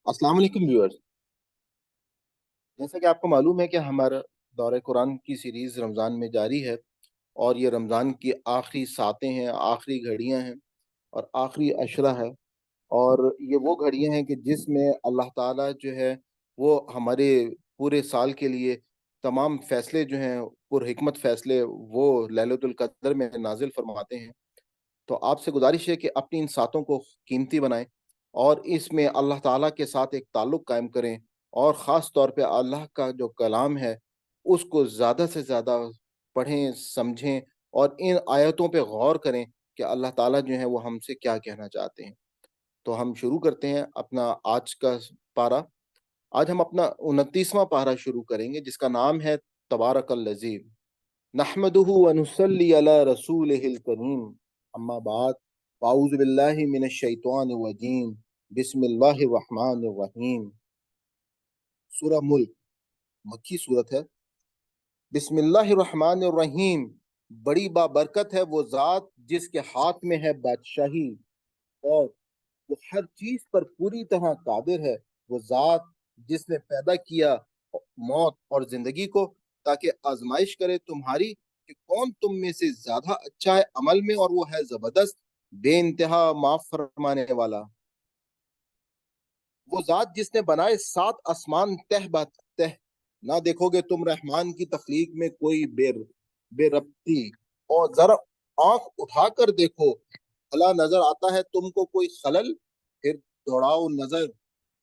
السلام علیکم ویورز، جیسا کہ آپ کو معلوم ہے کہ ہمارا دورہ قرآن کی سیریز رمضان میں جاری ہے، اور یہ رمضان کی آخری ساتیں ہیں، آخری گھڑیاں ہیں اور آخری عشرہ ہے۔ اور یہ وہ گھڑیاں ہیں کہ جس میں اللہ تعالیٰ جو ہے وہ ہمارے پورے سال کے لیے تمام فیصلے جو ہیں، پر حکمت فیصلے، وہ لیلۃ القدر میں نازل فرماتے ہیں۔ تو آپ سے گزارش ہے کہ اپنی ان ساتوں کو قیمتی بنائیں اور اس میں اللہ تعالیٰ کے ساتھ ایک تعلق قائم کریں، اور خاص طور پہ اللہ کا جو کلام ہے اس کو زیادہ سے زیادہ پڑھیں، سمجھیں اور ان آیتوں پہ غور کریں کہ اللہ تعالیٰ جو ہے وہ ہم سے کیا کہنا چاہتے ہیں۔ تو ہم شروع کرتے ہیں اپنا آج کا پارہ۔ آج ہم اپنا 29واں پارہ شروع کریں گے جس کا نام ہے تبارک الذی نحمده ونصلی علی رسولہ الکریم، اما بعد، اعوذ باللہ من الشیطان الرجیم، بسم اللہ الرحمن الرحیم۔ سورہ ملک مکی صورت ہے۔ بسم اللہ الرحمن الرحیم، بڑی بابرکت ہے وہ ذات جس کے ہاتھ میں ہے بادشاہی، اور وہ ہر چیز پر پوری طرح قادر ہے۔ وہ ذات جس نے پیدا کیا موت اور زندگی کو تاکہ آزمائش کرے تمہاری کہ کون تم میں سے زیادہ اچھا ہے عمل میں، اور وہ ہے زبردست بے انتہا معاف فرمانے والا۔ وہ ذات جس نے بنائے 7 آسمان تہ بہ تہ، نہ دیکھو گے تم رحمان کی تخلیق میں کوئی بے ربطی، اور ذرا آنکھ اٹھا کر دیکھو بھلا نظر آتا ہے تم کو کوئی خلل؟ پھر دوڑاؤ نظر،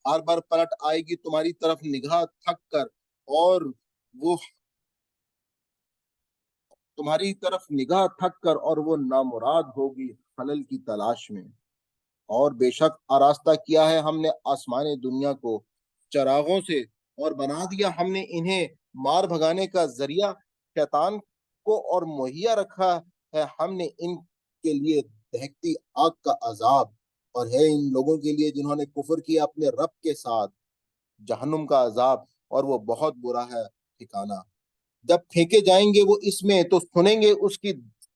بار بار پلٹ آئے گی تمہاری طرف نگاہ تھک کر، اور وہ تمہاری طرف نگاہ تھک کر، اور وہ نامراد ہوگی خلل کی تلاش میں۔ اور بے شک آراستہ کیا ہے ہم نے آسمان دنیا کو چراغوں سے، اور بنا دیا ہم نے انہیں مار بھگانے کا ذریعہ شیطان کو، اور مہیا رکھا ہے ہم نے ان کے لیے دہکتی آگ کا عذاب، اور ہے ان لوگوں کے لیے جنہوں نے کفر کیا اپنے رب کے ساتھ جہنم کا عذاب، اور وہ بہت برا ہے ٹھکانہ۔ جب پھینکے جائیں گے وہ اس میں تو سنیں گے اس کی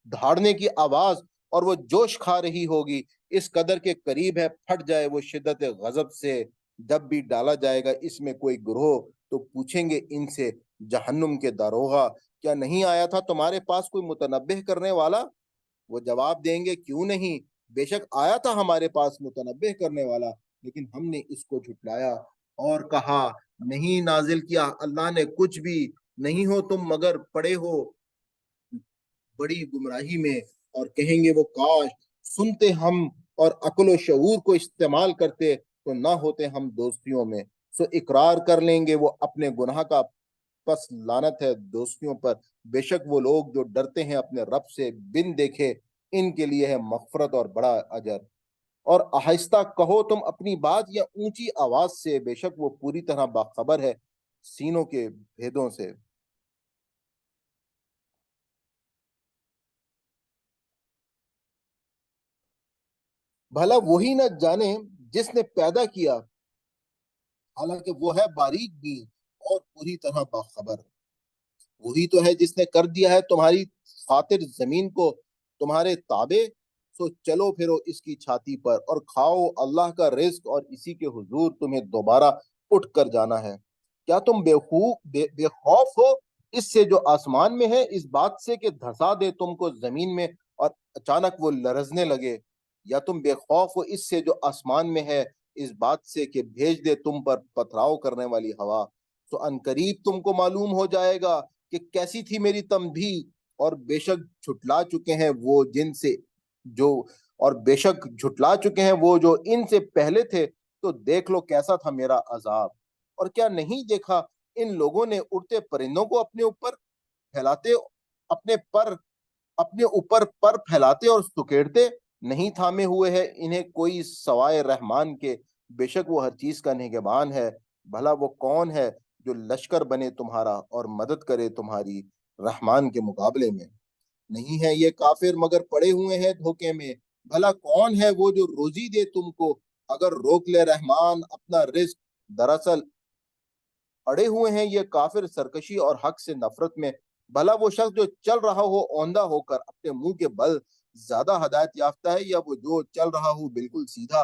دھاڑنے کی آواز، اور وہ جوش کھا رہی ہوگی، اس قدر کے قریب ہے پھٹ جائے وہ شدت غضب سے۔ جب بھی ڈالا جائے گا اس میں کوئی گروہ تو پوچھیں گے ان سے جہنم کے داروغہ، کیا نہیں آیا تھا تمہارے پاس کوئی متنبہ کرنے والا؟ وہ جواب دیں گے کیوں نہیں، بے شک آیا تھا ہمارے پاس متنبہ کرنے والا، لیکن ہم نے اس کو جھٹلایا اور کہا نہیں نازل کیا اللہ نے کچھ بھی، نہیں ہو تم مگر پڑے ہو بڑی گمراہی میں۔ اور کہیں گے وہ کاش سنتے ہم اور عقل و شعور کو استعمال کرتے تو نہ ہوتے ہم دوستیوں میں۔ سو اقرار کر لیں گے وہ اپنے گناہ کا، پس لعنت ہے دوستیوں پر۔ بے شک وہ لوگ جو ڈرتے ہیں اپنے رب سے بن دیکھے، ان کے لیے ہے مغفرت اور بڑا اجر۔ اور آہستہ کہو تم اپنی بات یا اونچی آواز سے، بے شک وہ پوری طرح باخبر ہے سینوں کے بھیدوں سے۔ بھلا وہی نہ جانے جس نے پیدا کیا، حالانکہ وہ ہے باریک بھی اور پوری طرح باخبر۔ وہی تو ہے جس نے کر دیا ہے تمہاری خاطر زمین کو تمہارے تابع، سو چلو پھرو اس کی چھاتی پر اور کھاؤ اللہ کا رزق، اور اسی کے حضور تمہیں دوبارہ اٹھ کر جانا ہے۔ کیا تم بے خوف ہو اس سے جو آسمان میں ہے، اس بات سے کہ دھسا دے تم کو زمین میں اور اچانک وہ لرزنے لگے؟ یا تم بے خوف ہو اس سے جو آسمان میں ہے، اس بات سے کہ بھیج دے تم پر پتھراؤ کرنے والی ہوا؟ تو انقریب تم کو معلوم ہو جائے گا کہ کیسی تھی میری تنبیہ، اور بے شک جھٹلا چکے ہیں وہ جن سے جو اور بے شک جھٹلا چکے ہیں وہ جو ان سے پہلے تھے، تو دیکھ لو کیسا تھا میرا عذاب۔ اور کیا نہیں دیکھا ان لوگوں نے اڑتے پرندوں کو اپنے اوپر پھیلاتے، اپنے پر اپنے اوپر پر پھیلاتے اور سکیڑتے؟ نہیں تھامے ہوئے ہے انہیں کوئی سوائے رحمان کے، بے شک وہ ہر چیز کا نگہبان ہے۔ بھلا وہ کون ہے جو لشکر بنے تمہارا اور مدد کرے تمہاری رحمان کے مقابلے میں؟ نہیں ہے یہ کافر مگر پڑے ہوئے ہیں دھوکے میں۔ بھلا کون ہے وہ جو روزی دے تم کو اگر روک لے رحمان اپنا رزق؟ دراصل اڑے ہوئے ہیں یہ کافر سرکشی اور حق سے نفرت میں۔ بھلا وہ شخص جو چل رہا ہو اوندھا ہو کر اپنے منہ کے بل زیادہ ہدایت یافتہ ہے، یا وہ جو چل رہا ہو بالکل سیدھا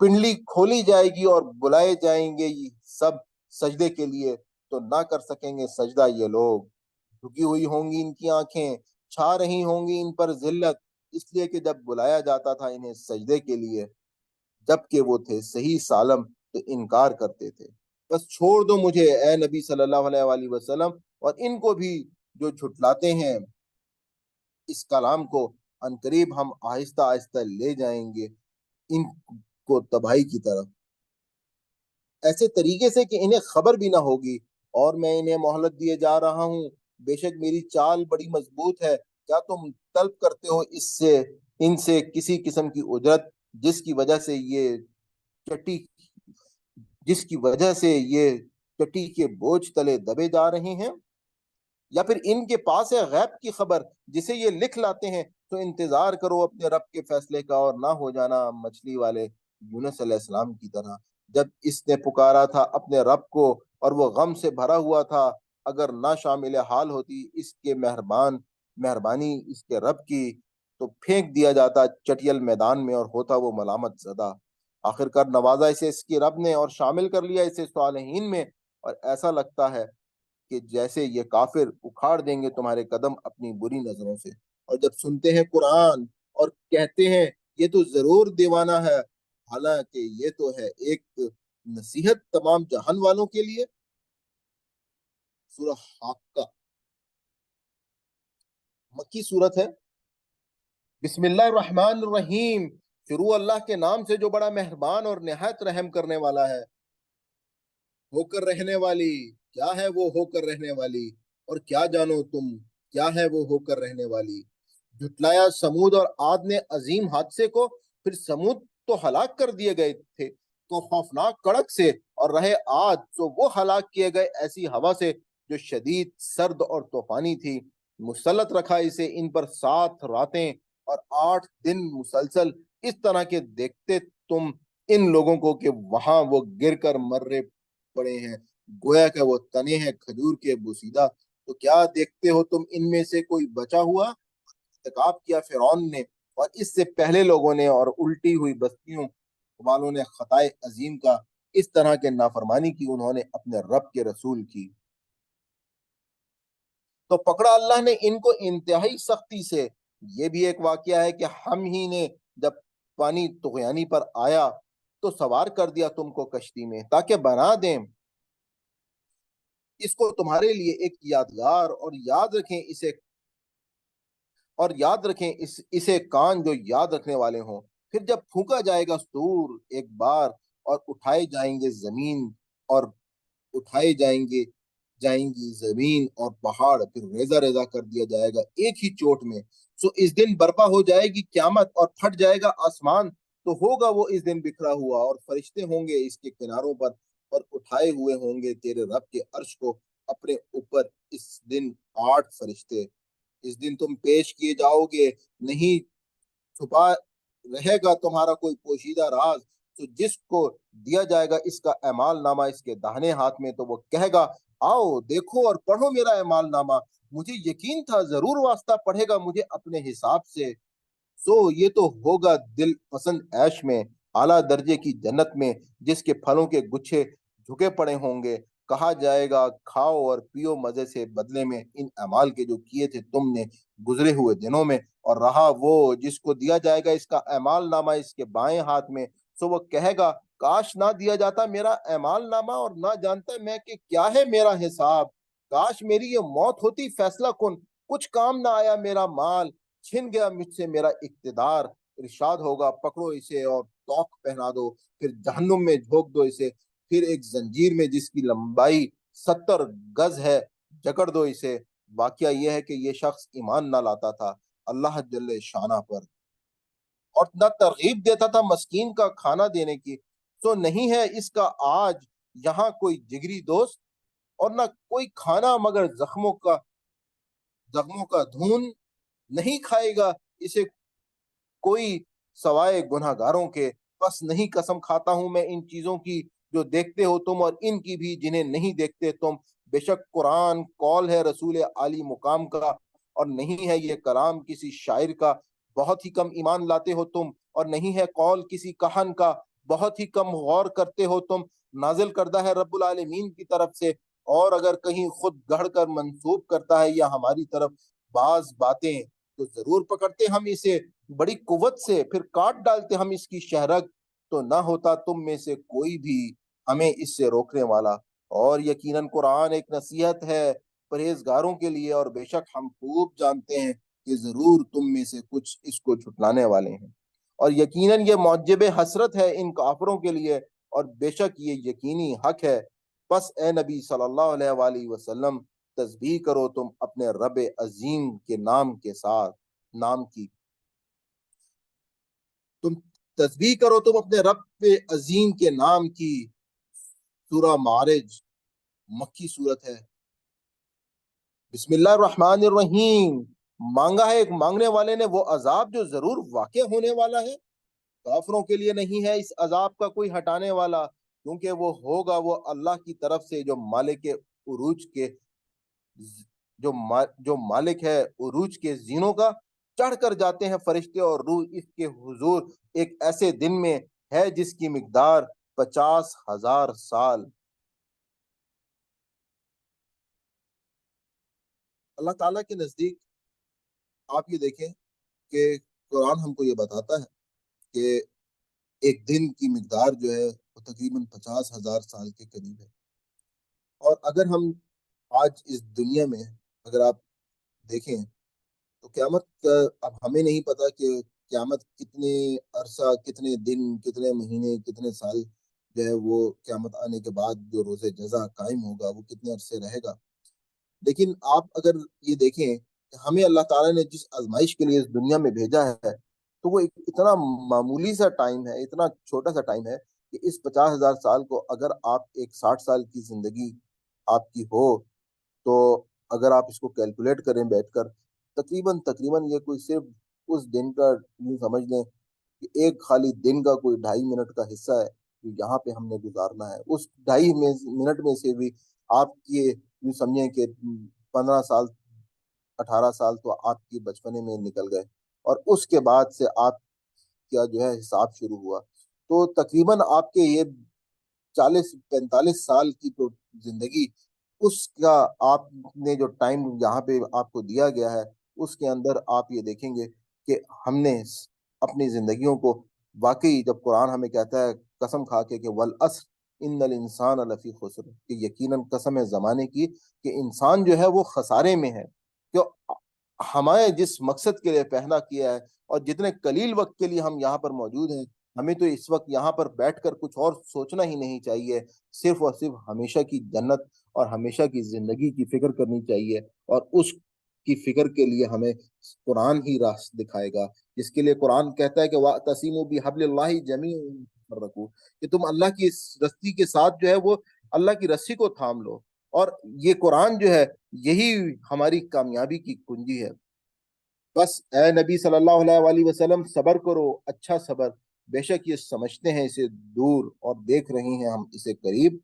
پنڈلی کھولی جائے گی اور بلائے جائیں گے یہ سب سجدے کے لیے، تو نہ کر سکیں گے سجدہ یہ لوگ۔ جھکی ہوئی ہوں گی ان کی آنکھیں، چھا رہی ہوں گی ان پر ذلت، اس لیے کہ جب بلایا جاتا تھا انہیں سجدے کے لیے، جبکہ وہ تھے صحیح سالم، تو انکار کرتے تھے۔ بس چھوڑ دو مجھے اے نبی صلی اللہ علیہ وآلہ وسلم، اور ان کو بھی جو جھٹلاتے ہیں اس کلام کو، عنقریب ہم آہستہ آہستہ لے جائیں گے ان کو تباہی کی طرف، ایسے طریقے سے کہ انہیں خبر بھی نہ ہوگی، اور میں انہیں مہلت دیے جا رہا ہوں۔ بے شک میری چال بڑی مضبوط ہے، کیا تم طلب کرتے ہو ان سے کسی قسم کی اجرت، جس کی وجہ سے چٹی یہ چٹی کے بوجھ تلے دبے جا رہے ہیں؟ یا پھر ان کے پاس ہے غیب کی خبر جسے یہ لکھ لاتے ہیں؟ تو انتظار کرو اپنے رب کے فیصلے کا، اور نہ ہو جانا مچھلی والے یونس علیہ السلام کی طرح، جب اس نے پکارا تھا اپنے رب کو اور وہ غم سے بھرا ہوا تھا۔ اگر نہ شامل حال ہوتی اس کے مہربانی اس کے رب کی، تو پھینک دیا جاتا چٹیل میدان میں اور ہوتا وہ ملامت زدہ۔ آخر کار نوازا اسے اس کی رب نے اور شامل کر لیا اسے صالحین میں، اور ایسا لگتا ہے کہ جیسے یہ کافر اکھاڑ دیں گے تمہارے قدم اپنی بری نظروں سے۔ اور جب سنتے ہیں قرآن اور کہتے ہیں یہ تو ضرور دیوانہ ہے، حالانکہ یہ تو ہے ایک نصیحت تمام جہان والوں کے لیے۔ سورہ حاقہ مکی صورت ہے۔ بسم اللہ الرحمن الرحیم، شروع اللہ کے نام سے جو بڑا مہربان اور نہایت رحم کرنے والا ہے۔ ہو کر رہنے والی، کیا ہے وہ ہو کر رہنے والی، اور کیا جانو تم کیا ہے وہ ہو کر رہنے والی۔ جھٹلایا سمود اور عاد نے عظیم حادثے کو، پھر سمود تو ہلاک کر دیے گئے تھے تو خوفناک کڑک سے، اور رہے عاد تو وہ ہلاک کیے گئے ایسی ہوا سے جو شدید سرد اور طوفانی تھی۔ مسلط رکھا اسے ان پر 7 راتیں اور 8 دن مسلسل، اس طرح کے دیکھتے تم ان لوگوں کو کہ وہاں وہ گر کر مرے پڑے ہیں، گویا کہ وہ تنے ہیں کھجور کے بوسیدہ۔ تو کیا دیکھتے ہو تم ان میں سے کوئی بچا ہوا؟ ارتکاب کیا فرعون نے اور اس سے پہلے لوگوں نے، اور الٹی ہوئی بستیوں والوں نے خطائے عظیم کا، اس طرح کے نافرمانی کی انہوں نے اپنے رب کے رسول کی۔ تو پکڑا اللہ نے ان کو انتہائی سختی سے۔ یہ بھی ایک واقعہ ہے کہ ہم ہی نے جب پانی طغیانی پر آیا تو سوار کر دیا تم کو کشتی میں، تاکہ بنا دیں اس کو تمہارے لیے ایک یادگار، اور یاد رکھیں اسے کان جو یاد رکھنے والے ہوں۔ پھر جب پھونکا جائے گا سور ایک بار، اور اٹھائے جائیں گی زمین اور پہاڑ، پھر ریزہ ریزہ کر دیا جائے گا ایک ہی چوٹ میں۔ سو اس دن برپا ہو جائے گی قیامت، اور پھٹ جائے گا آسمان، تو ہوگا وہ اس دن بکھرا ہوا، اور فرشتے ہوں گے اس کے کناروں پر، اور اٹھائے ہوئے ہوں گے تیرے رب کے عرش کو اپنے اوپر اس دن 8 فرشتے۔ اس دن تم پیش کیے جاؤ گے، نہیں چھپا رہے گا تمہارا کوئی پوشیدہ راز۔ تو جس کو دیا جائے گا اس کا اعمال نامہ اس کے داہنے ہاتھ میں، تو وہ کہے گا آؤ دیکھو اور پڑھو میرا اعمال نامہ، مجھے یقین تھا ضرور واسطہ پڑھے گا مجھے اپنے حساب سے۔ سو یہ تو ہوگا دل پسند عیش میں، اعلیٰ درجے کی جنت میں، جس کے پھلوں کے گچھے جھکے پڑے ہوں گے۔ کہا جائے گا کھاؤ اور پیو مزے سے، بدلے میں ان اعمال کے جو کیے تھے تم نے گزرے ہوئے دنوں میں۔ اور رہا وہ جس کو دیا جائے گا اس کا اعمال نامہ اس کے بائیں ہاتھ میں، سو وہ کہے گا کاش نہ دیا جاتا میرا اعمال نامہ، اور نہ جانتا میں کہ کیا ہے میرا حساب۔ کاش میری یہ موت ہوتی فیصلہ کن، کچھ کام نہ آیا میرا مال، چھن گیا مجھ سے میرا اقتدار۔ ارشاد ہوگا پکڑو اسے اور توق پہنا دو، پھر جہنم میں جھونک دو اسے، پھر ایک زنجیر میں جس کی لمبائی 70 گز ہے جکڑ دو اسے۔ واقعہ یہ ہے کہ یہ شخص ایمان نہ لاتا تھا اللہ جل شانہ پر، اور نہ ترغیب دیتا تھا مسکین کا کھانا دینے کی۔ تو نہیں ہے اس کا آج یہاں کوئی جگری دوست، اور نہ کوئی کھانا مگر زخموں کا دھون، نہیں کھائے گا اسے کوئی سوائے گناہ گاروں کے۔ بس نہیں قسم کھاتا ہوں میں ان چیزوں کی جو دیکھتے ہو تم، اور ان کی بھی جنہیں نہیں دیکھتے تم۔ بے شک قرآن قول ہے رسول عالی مقام کا، اور نہیں ہے یہ کلام کسی شاعر کا۔ بہت ہی کم ایمان لاتے ہو تم، اور نہیں ہے قول کسی کہن کا۔ بہت ہی کم غور کرتے ہو تم، نازل کردہ ہے رب العالمین کی طرف سے، اور اگر کہیں خود گڑھ کر منسوب کرتا ہے یا ہماری طرف بعض باتیں تو ضرور پکڑتے ہم اسے بڑی قوت سے، پھر کاٹ ڈالتے ہم اس کی شہرگ، تو نہ ہوتا تم میں سے کوئی بھی ہمیں اس سے روکنے والا۔ اور یقیناً قرآن ایک نصیحت ہے پرہیزگاروں کے لیے، اور بے شک ہم خوب جانتے ہیں کہ ضرور تم میں سے کچھ اس کو جھٹلانے والے ہیں، اور یقیناً یہ موجب حسرت ہے ان کافروں کے لیے، اور بے شک یہ یقینی حق ہے۔ بس اے نبی صلی اللہ علیہ وآلہ وسلم، تسبیح کرو تم اپنے رب عظیم کے نام کے ساتھ، نام کی تم تسبیح کرو تم اپنے رب عظیم کے نام کی۔ سورہ معارج مکی صورت ہے۔ بسم اللہ الرحمن الرحیم، مانگا ہے ایک مانگنے والے نے وہ عذاب جو ضرور واقع ہونے والا ہے، کافروں کے لیے نہیں ہے اس عذاب کا کوئی ہٹانے والا، کیونکہ وہ ہوگا وہ اللہ کی طرف سے جو مالک عروج کے جو مالک ہے عروج کے زینوں کا۔ چڑھ کر جاتے ہیں فرشتے اور روح اس کے حضور ایک ایسے دن میں ہے جس کی مقدار 50,000 سال۔ اللہ تعالیٰ کے نزدیک آپ یہ دیکھیں کہ قرآن ہم کو یہ بتاتا ہے کہ ایک دن کی مقدار جو ہے وہ تقریباً 50,000 سال کے قریب ہے۔ اور اگر ہم آج اس دنیا میں اگر آپ دیکھیں تو قیامت کا اب ہمیں نہیں پتا کہ قیامت کتنے عرصہ، کتنے دن، کتنے مہینے، کتنے سال جو ہے وہ قیامت آنے کے بعد جو روز جزا قائم ہوگا وہ کتنے عرصے رہے گا۔ لیکن آپ اگر یہ دیکھیں کہ ہمیں اللہ تعالیٰ نے جس آزمائش کے لیے اس دنیا میں بھیجا ہے تو وہ اتنا معمولی سا ٹائم ہے، اتنا چھوٹا سا ٹائم ہے کہ اس 50,000 سال کو اگر آپ ایک 60 سال کی زندگی آپ کی ہو تو اگر آپ اس کو کیلکولیٹ کریں بیٹھ کر، تقریباً یہ کوئی صرف اس دن کا یوں سمجھ لیں کہ ایک خالی دن کا کوئی 2.5 منٹ کا حصہ ہے جو یہاں پہ ہم نے گزارنا ہے۔ اس 2.5 منٹ میں سے بھی آپ یہ یوں سمجھیں کہ 15 سال 18 سال تو آپ کی بچپنے میں نکل گئے، اور اس کے بعد سے آپ کا جو ہے حساب شروع ہوا، تو تقریباً آپ کے یہ 40-45 سال کی تو زندگی، اس کا آپ نے جو ٹائم یہاں پہ آپ کو دیا گیا ہے اس کے اندر آپ یہ دیکھیں گے کہ ہم نے اپنی زندگیوں کو واقعی، جب قرآن ہمیں کہتا ہے قسم کھا کے کہ والعصر ان الانسان لفی خسر، کہ یقیناً قسم ہے زمانے کی کہ انسان جو ہے وہ خسارے میں ہے، کہ ہمارے جس مقصد کے لیے پہنا کیا ہے اور جتنے قلیل وقت کے لیے ہم یہاں پر موجود ہیں، ہمیں تو اس وقت یہاں پر بیٹھ کر کچھ اور سوچنا ہی نہیں چاہیے، صرف اور صرف ہمیشہ کی جنت اور ہمیشہ کی زندگی کی فکر کرنی چاہیے، اور اس کی فکر کے لیے ہمیں قرآن ہی راہ دکھائے گا، جس کے لیے قرآن کہتا ہے کہ وَاعْتَصِمُوا بِحَبْلِ اللَّهِ جَمِيعًا رکھو، کہ تم اللہ کی اس رسی کے ساتھ جو ہے وہ اللہ کی رسی کو تھام لو، اور یہ قرآن جو ہے یہی ہماری کامیابی کی کنجی ہے۔ بس اے نبی صلی اللہ علیہ وآلہ وسلم صبر کرو، اچھا صبر، بے شک یہ سمجھتے ہیں اسے دور اور دیکھ رہے ہیں ہم اسے قریب۔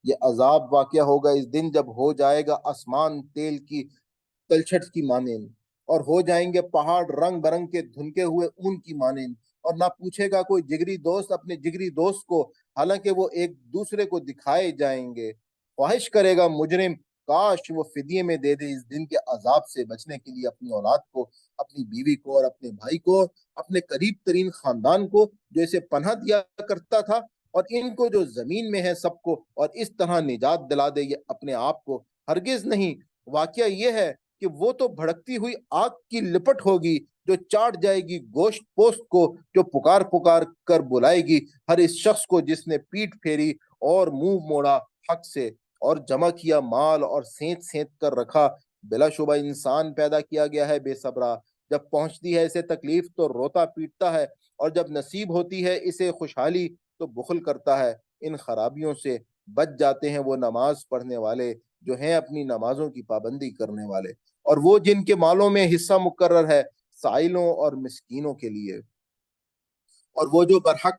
یہ عذاب واقعہ ہوگا اس دن جب ہو جائے گا آسمان تیل کی تلچھٹ کی مانند، اور ہو جائیں گے پہاڑ رنگ برنگ کے دھنکے ہوئے اون کی مانند، اور نہ پوچھے گا کوئی جگری دوست اپنے جگری دوست کو، حالانکہ وہ ایک دوسرے کو دکھائے جائیں گے۔ خواہش کرے گا مجرم کاش وہ فدیے میں دے دے اس دن کے عذاب سے بچنے کے لیے اپنی اولاد کو، اپنی بیوی کو، اور اپنے بھائی کو، اپنے قریب ترین خاندان کو جو اسے پناہ دیا کرتا تھا، اور ان کو جو زمین میں ہے سب کو، اور اس طرح نجات دلا دے یہ اپنے آپ کو۔ ہرگز نہیں، واقعہ یہ ہے کہ وہ تو بھڑکتی ہوئی آگ کی لپٹ ہوگی جو چاٹ جائے گی گوشت پوست کو، جو پکار پکار کر بلائے گی ہر اس شخص کو جس نے پیٹ پھیری اور منہ موڑا حق سے، اور جمع کیا مال اور سینت سینت کر رکھا۔ بلا شبہ انسان پیدا کیا گیا ہے بے صبرا، جب پہنچتی ہے اسے تکلیف تو روتا پیٹتا ہے، اور جب نصیب ہوتی ہے اسے خوشحالی تو بخل کرتا ہے۔ ان خرابیوں سے بچ جاتے ہیں وہ نماز پڑھنے والے جو ہیں اپنی نمازوں کی پابندی کرنے والے، اور وہ جن کے مالوں میں حصہ مقرر ہے سائلوں اور مسکینوں کے لیے، اور وہ جو برحق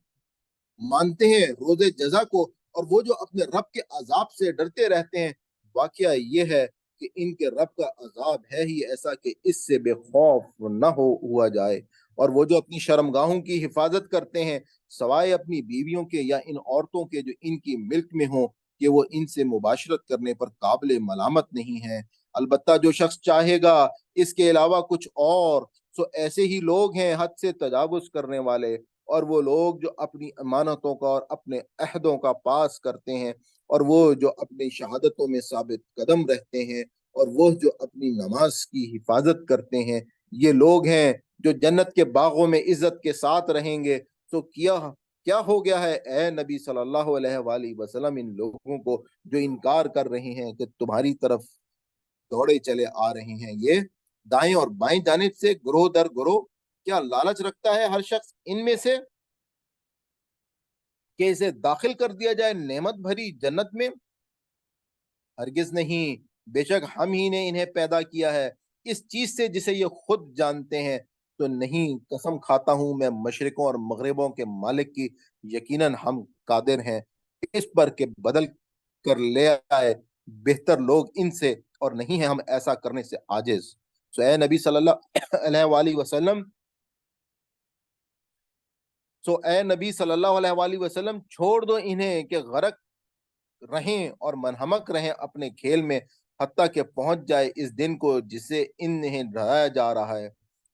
مانتے ہیں روز جزا کو، اور وہ جو اپنے رب کے عذاب سے ڈرتے رہتے ہیں۔ واقعہ یہ ہے کہ ان کے رب کا عذاب ہے ہی ایسا کہ اس سے بے خوف نہ ہوا جائے، اور وہ جو اپنی شرمگاہوں کی حفاظت کرتے ہیں سوائے اپنی بیویوں کے یا ان عورتوں کے جو ان کی ملک میں ہوں کہ وہ ان سے مباشرت کرنے پر قابل ملامت نہیں ہے۔ البتہ جو شخص چاہے گا اس کے علاوہ کچھ اور، سو ایسے ہی لوگ ہیں حد سے تجاوز کرنے والے، اور وہ لوگ جو اپنی امانتوں کا اور اپنے عہدوں کا پاس کرتے ہیں، اور وہ جو اپنی شہادتوں میں ثابت قدم رہتے ہیں، اور وہ جو اپنی نماز کی حفاظت کرتے ہیں، یہ لوگ ہیں جو جنت کے باغوں میں عزت کے ساتھ رہیں گے۔ تو کیا ہو گیا ہے اے نبی صلی اللہ علیہ وآلہ وسلم ان لوگوں کو جو انکار کر رہے ہیں کہ تمہاری طرف دوڑے چلے آ رہے ہیں یہ دائیں اور بائیں جانب سے گروہ در گروہ؟ کیا لالچ رکھتا ہے ہر شخص ان میں سے کہ اسے داخل کر دیا جائے نعمت بھری جنت میں؟ ہرگز نہیں، بے شک ہم ہی نے انہیں پیدا کیا ہے اس چیز سے جسے یہ خود جانتے ہیں، تو نہیں قسم کھاتا ہوں میں مشرقوں اور مغربوں کے مالک کی، یقیناً ہم قادر ہیں اس پر کہ بدل کر لے آئے بہتر لوگ ان سے، اور نہیں ہے ہم ایسا کرنے سے عاجز۔ تو اے نبی صلی اللہ علیہ وآلہ وسلم اے نبی صلی اللہ علیہ وآلہ وسلم چھوڑ دو انہیں کہ غرق رہیں اور منہمک رہیں اپنے کھیل میں، حتیٰ کہ پہنچ جائے اس دن کو جسے انہیں ڈرایا جا رہا ہے۔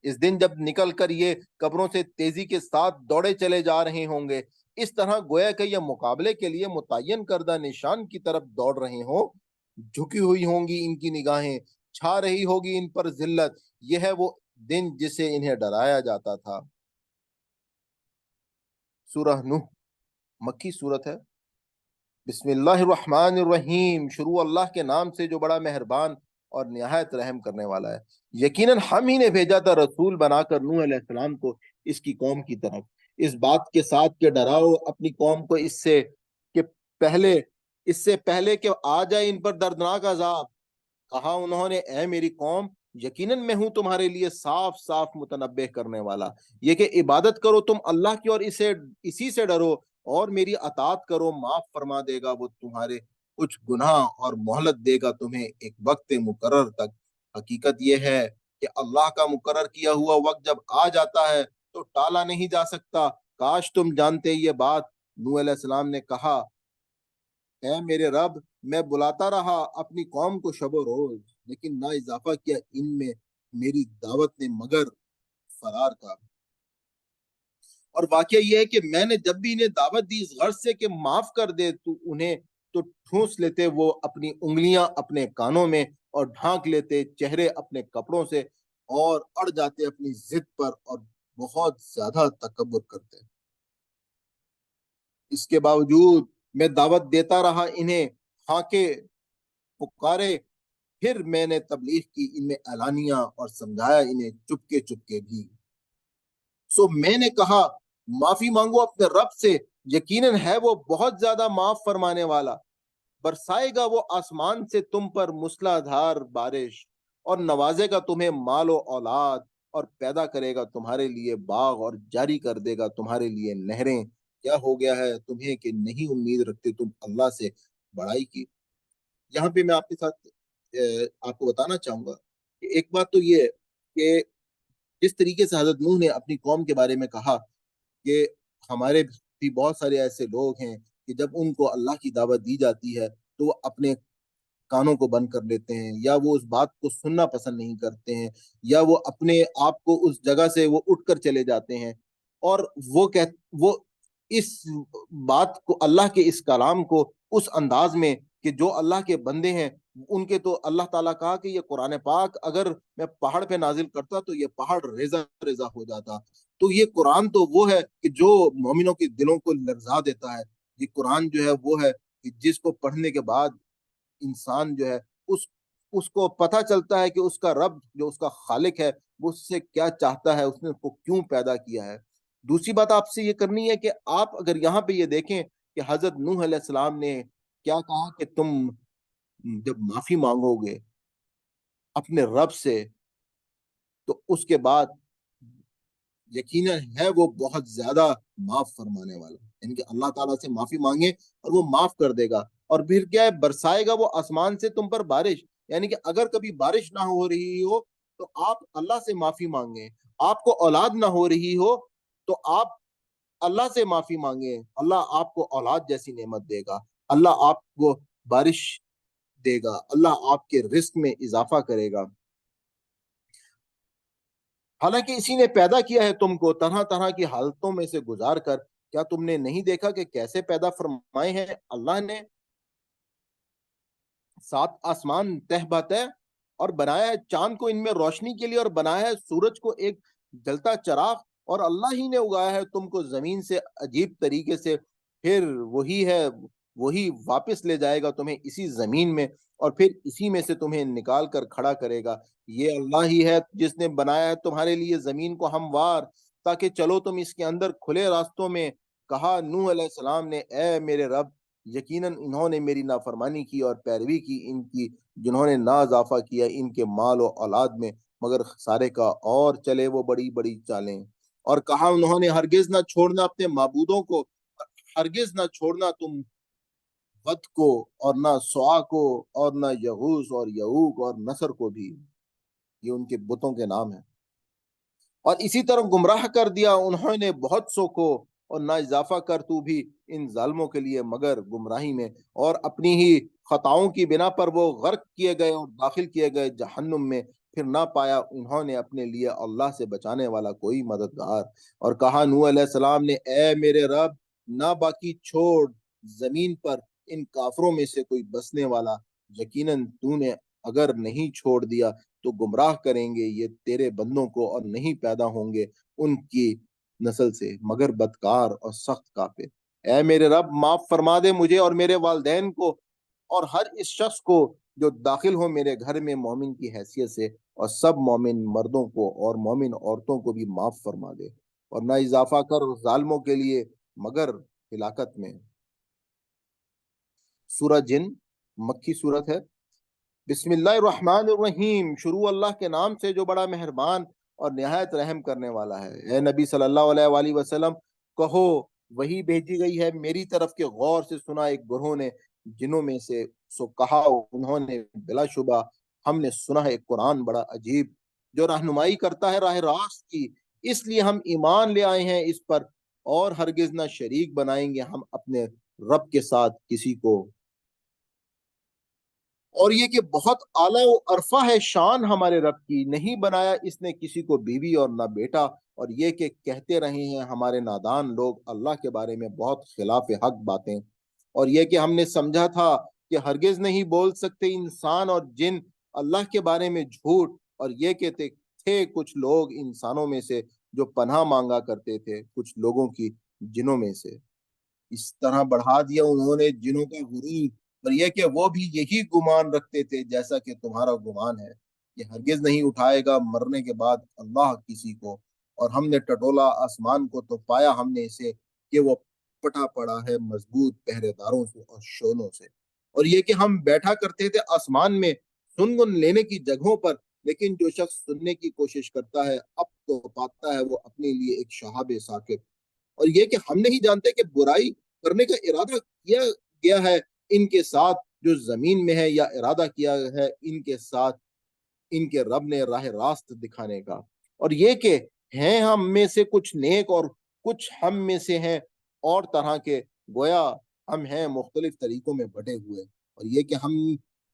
اس دن جب نکل کر یہ قبروں سے تیزی کے ساتھ دوڑے چلے جا رہے ہوں گے، اس طرح گویا کہ یہ مقابلے کے لیے متعین کردہ نشان کی طرف دوڑ رہے ہوں، جھکی ہوئی ہوں گی ان کی نگاہیں، چھا رہی ہوگی ان پر ذلت۔ یہ ہے وہ دن جسے انہیں ڈرایا جاتا تھا۔ سورہ نوح مکی صورت ہے۔ بسم اللہ الرحمن الرحیم، شروع اللہ کے نام سے جو بڑا مہربان اور نہایت رحم کرنے والا ہے۔ یقیناً ہم ہی نے بھیجا تھا رسول بنا کر نوح علیہ السلام کو اس کی قوم کی طرف، اس بات کے ساتھ کہ ڈراؤ اپنی قوم کو اس سے پہلے کہ آ جائے ان پر دردناک عذاب۔ کہا انہوں نے اے میری قوم، یقیناً میں ہوں تمہارے لیے صاف صاف متنبہ کرنے والا، یہ کہ عبادت کرو تم اللہ کی اور اسی سے ڈرو، اور میری اطاعت کرو، معاف فرما دے گا وہ تمہارے کچھ گناہ اور مہلت دے گا تمہیں ایک وقت مقرر تک۔ حقیقت یہ ہے کہ اللہ کا مقرر کیا ہوا وقت جب آ جاتا ہے تو ٹالا نہیں جا سکتا۔ کاش تم جانتے یہ بات۔ نوح علیہ السلام نے کہا اے میرے رب، میں بلاتا رہا اپنی قوم کو شب و روز، لیکن نہ اضافہ کیا ان میں میری دعوت نے مگر فرار کا۔ اور واقعہ یہ ہے کہ میں نے جب بھی انہیں دعوت دی اس غرض سے کہ معاف کر دے تو انہیں، تو ٹھونس لیتے وہ اپنی انگلیاں اپنے کانوں میں اور ڈھانک لیتے چہرے اپنے کپڑوں سے، اور اڑ جاتے اپنی ضد پر اور بہت زیادہ تکبر کرتے۔ اس کے باوجود میں دعوت دیتا رہا انہیں، ہاں پکارے، پھر میں نے تبلیغ کی ان میں اعلانیہ اور سمجھایا انہیں چپکے چپکے بھی۔ میں نے کہا معافی مانگو اپنے رب سے، یقیناً ہے وہ بہت زیادہ معاف فرمانے والا۔ برسائے گا وہ آسمان سے تم پر موسلا دھار بارش، اور نوازے گا تمہیں مال و اولاد، اور پیدا کرے گا تمہارے لیے باغ، اور جاری کر دے گا تمہارے لیے نہریں۔ کیا ہو گیا ہے تمہیں کہ نہیں امید رکھتے تم اللہ سے بڑائی کی؟ یہاں پہ میں آپ کے ساتھ آپ کو بتانا چاہوں گا کہ ایک بات تو یہ ہے کہ جس طریقے سے حضرت نوح نے اپنی قوم کے بارے میں کہا کہ ہمارے بھی بہت سارے ایسے لوگ ہیں کہ جب ان کو اللہ کی دعوت دی جاتی ہے تو وہ اپنے کانوں کو بند کر لیتے ہیں، یا وہ اس بات کو سننا پسند نہیں کرتے ہیں، یا وہ اپنے آپ کو اس جگہ سے وہ اٹھ کر چلے جاتے ہیں، اور وہ اس بات کو، اللہ کے اس کلام کو اس انداز میں کہ جو اللہ کے بندے ہیں ان کے، تو اللہ تعالیٰ کہا کہ یہ قرآن پاک اگر میں پہاڑ پہ نازل کرتا تو یہ پہاڑ ریزہ ریزہ ہو جاتا۔ تو یہ قرآن تو وہ ہے کہ جو مومنوں کے دلوں کو لرزا دیتا ہے۔ یہ قرآن جو ہے وہ ہے کہ جس کو پڑھنے کے بعد انسان جو ہے اس کو پتہ چلتا ہے کہ اس کا رب جو اس کا خالق ہے وہ اس سے کیا چاہتا ہے، اس نے اس کو کیوں پیدا کیا ہے۔ دوسری بات آپ سے یہ کرنی ہے کہ آپ اگر یہاں پہ یہ دیکھیں کہ حضرت نوح علیہ السلام نے کیا کہا کہ تم جب معافی مانگو گے اپنے رب سے تو اس کے بعد یقیناً ہے وہ بہت زیادہ معاف فرمانے والا، یعنی کہ اللہ تعالیٰ سے معافی مانگے اور وہ معاف کر دے گا۔ اور پھر کیا ہے، برسائے گا وہ آسمان سے تم پر بارش، یعنی کہ اگر کبھی بارش نہ ہو رہی ہو تو آپ اللہ سے معافی مانگیں. آپ کو اولاد نہ ہو رہی ہو تو آپ اللہ سے معافی مانگیں. اللہ آپ کو اولاد جیسی نعمت دے گا. اللہ آپ کو بارش دے گا. اللہ آپ کے رزق میں اضافہ کرے گا. حالانکہ اسی نے پیدا کیا ہے تم کو طرح طرح کی حالتوں میں سے گزار کر. کیا تم نے نہیں دیکھا کہ کیسے پیدا فرمائے ہیں اللہ نے؟ 7 آسمان تہ بتہ اور بنایا ہے چاند کو ان میں روشنی کے لیے، اور بنایا ہے سورج کو ایک جلتا چراغ، اور اللہ ہی نے اگایا ہے تم کو زمین سے عجیب طریقے سے. پھر وہی ہے، وہی واپس لے جائے گا تمہیں اسی زمین میں، اور پھر اسی میں سے تمہیں نکال کر کھڑا کرے گا. یہ اللہ ہی ہے جس نے بنایا ہے تمہارے لیے زمین کو ہموار تاکہ چلو تم اس کے اندر کھلے راستوں میں. کہا نوح علیہ السلام نے اے میرے رب، یقیناً انہوں نے میری نافرمانی کی اور پیروی کی ان کی، جنہوں نے نہ اضافہ کیا ان کے مال و اولاد میں مگر خسارے کا، اور چلے وہ بڑی بڑی چالیں. اور کہا انہوں نے ہرگز نہ چھوڑنا اپنے معبودوں کو، ہرگز نہ چھوڑنا تم ود کو اور نہ سوا کو اور نہ یغوث اور یعوق اور نصر کو بھی. یہ ان کے بتوں کے نام ہیں. اور اسی طرح گمراہ کر دیا انہوں نے بہت سو کو، اور نہ اضافہ کر تو بھی ان ظالموں کے لیے مگر گمراہی میں. اور اپنی ہی خطاؤں کی بنا پر وہ غرق کیے گئے اور داخل کیے گئے جہنم میں. پھر نہ پایا انہوں نے اپنے لیے اللہ سے بچانے والا کوئی مددگار. اور کہا نوح علیہ السلام نے اے میرے رب، نہ باقی چھوڑ زمین پر ان کافروں میں سے کوئی بسنے والا. یقیناً تو نے اگر نہیں چھوڑ دیا تو گمراہ کریں گے یہ تیرے بندوں کو، اور نہیں پیدا ہوں گے ان کی نسل سے مگر بدکار اور سخت کافر. اے میرے رب، معاف فرما دے مجھے اور میرے والدین کو اور ہر اس شخص کو جو داخل ہو میرے گھر میں مومن کی حیثیت سے، اور سب مومن مردوں کو اور مومن عورتوں کو بھی معاف فرما دے، اور نہ اضافہ کر ظالموں کے لیے مگر ہلاکت میں. سورہ جن مکی صورت ہے. بسم اللہ الرحمن الرحیم. شروع اللہ کے نام سے جو بڑا مہربان اور نہایت رحم کرنے والا ہے. اے نبی صلی اللہ علیہ وآلہ وسلم کہو وہی بھیجی گئی ہے میری طرف کے غور سے سنا ایک گروہ نے جنوں میں سے. سو کہا انہوں نے بلا شبہ ہم نے سنا ہے ایک قرآن بڑا عجیب جو رہنمائی کرتا ہے راہ راست کی، اس لیے ہم ایمان لے آئے ہیں اس پر، اور ہرگز نہ شریک بنائیں گے ہم اپنے رب کے ساتھ کسی کو. اور یہ کہ بہت اعلیٰ و عرفہ ہے شان ہمارے رب کی، نہیں بنایا اس نے کسی کو بیوی اور نہ بیٹا. اور یہ کہ کہتے رہے ہیں ہمارے نادان لوگ اللہ کے بارے میں بہت خلاف حق باتیں. اور یہ کہ ہم نے سمجھا تھا کہ ہرگز نہیں بول سکتے انسان اور جن اللہ کے بارے میں جھوٹ. اور یہ کہ تھے کچھ لوگ انسانوں میں سے جو پناہ مانگا کرتے تھے کچھ لوگوں کی جنوں میں سے. اس طرح بڑھا دیا انہوں نے جنوں کا غرور، اور یہ کہ وہ بھی یہی گمان رکھتے تھے جیسا کہ تمہارا گمان ہے کہ ہرگز نہیں اٹھائے گا مرنے کے بعد اللہ کسی کو. اور ہم نے ٹٹولا آسمان کو تو پایا ہم نے اسے کہ وہ پٹا پڑا ہے مضبوط پہرے داروں سے اور شولوں سے. اور یہ کہ ہم بیٹھا کرتے تھے آسمان میں سنگن لینے کی جگہوں پر، لیکن جو شخص سننے کی کوشش کرتا ہے اب تو پاتا ہے وہ اپنے لیے ایک شہاب ثاقب. اور یہ کہ ہم نہیں جانتے کہ برائی کرنے کا ارادہ کیا گیا ہے ان کے ساتھ جو زمین میں ہے، یا ارادہ کیا ہے ان کے ساتھ ان کے رب نے راہ راست دکھانے کا. اور یہ کہ ہیں ہم میں سے کچھ نیک اور کچھ ہم میں سے ہیں اور طرح کے، گویا ہم ہیں مختلف طریقوں میں بٹے ہوئے. اور یہ کہ ہم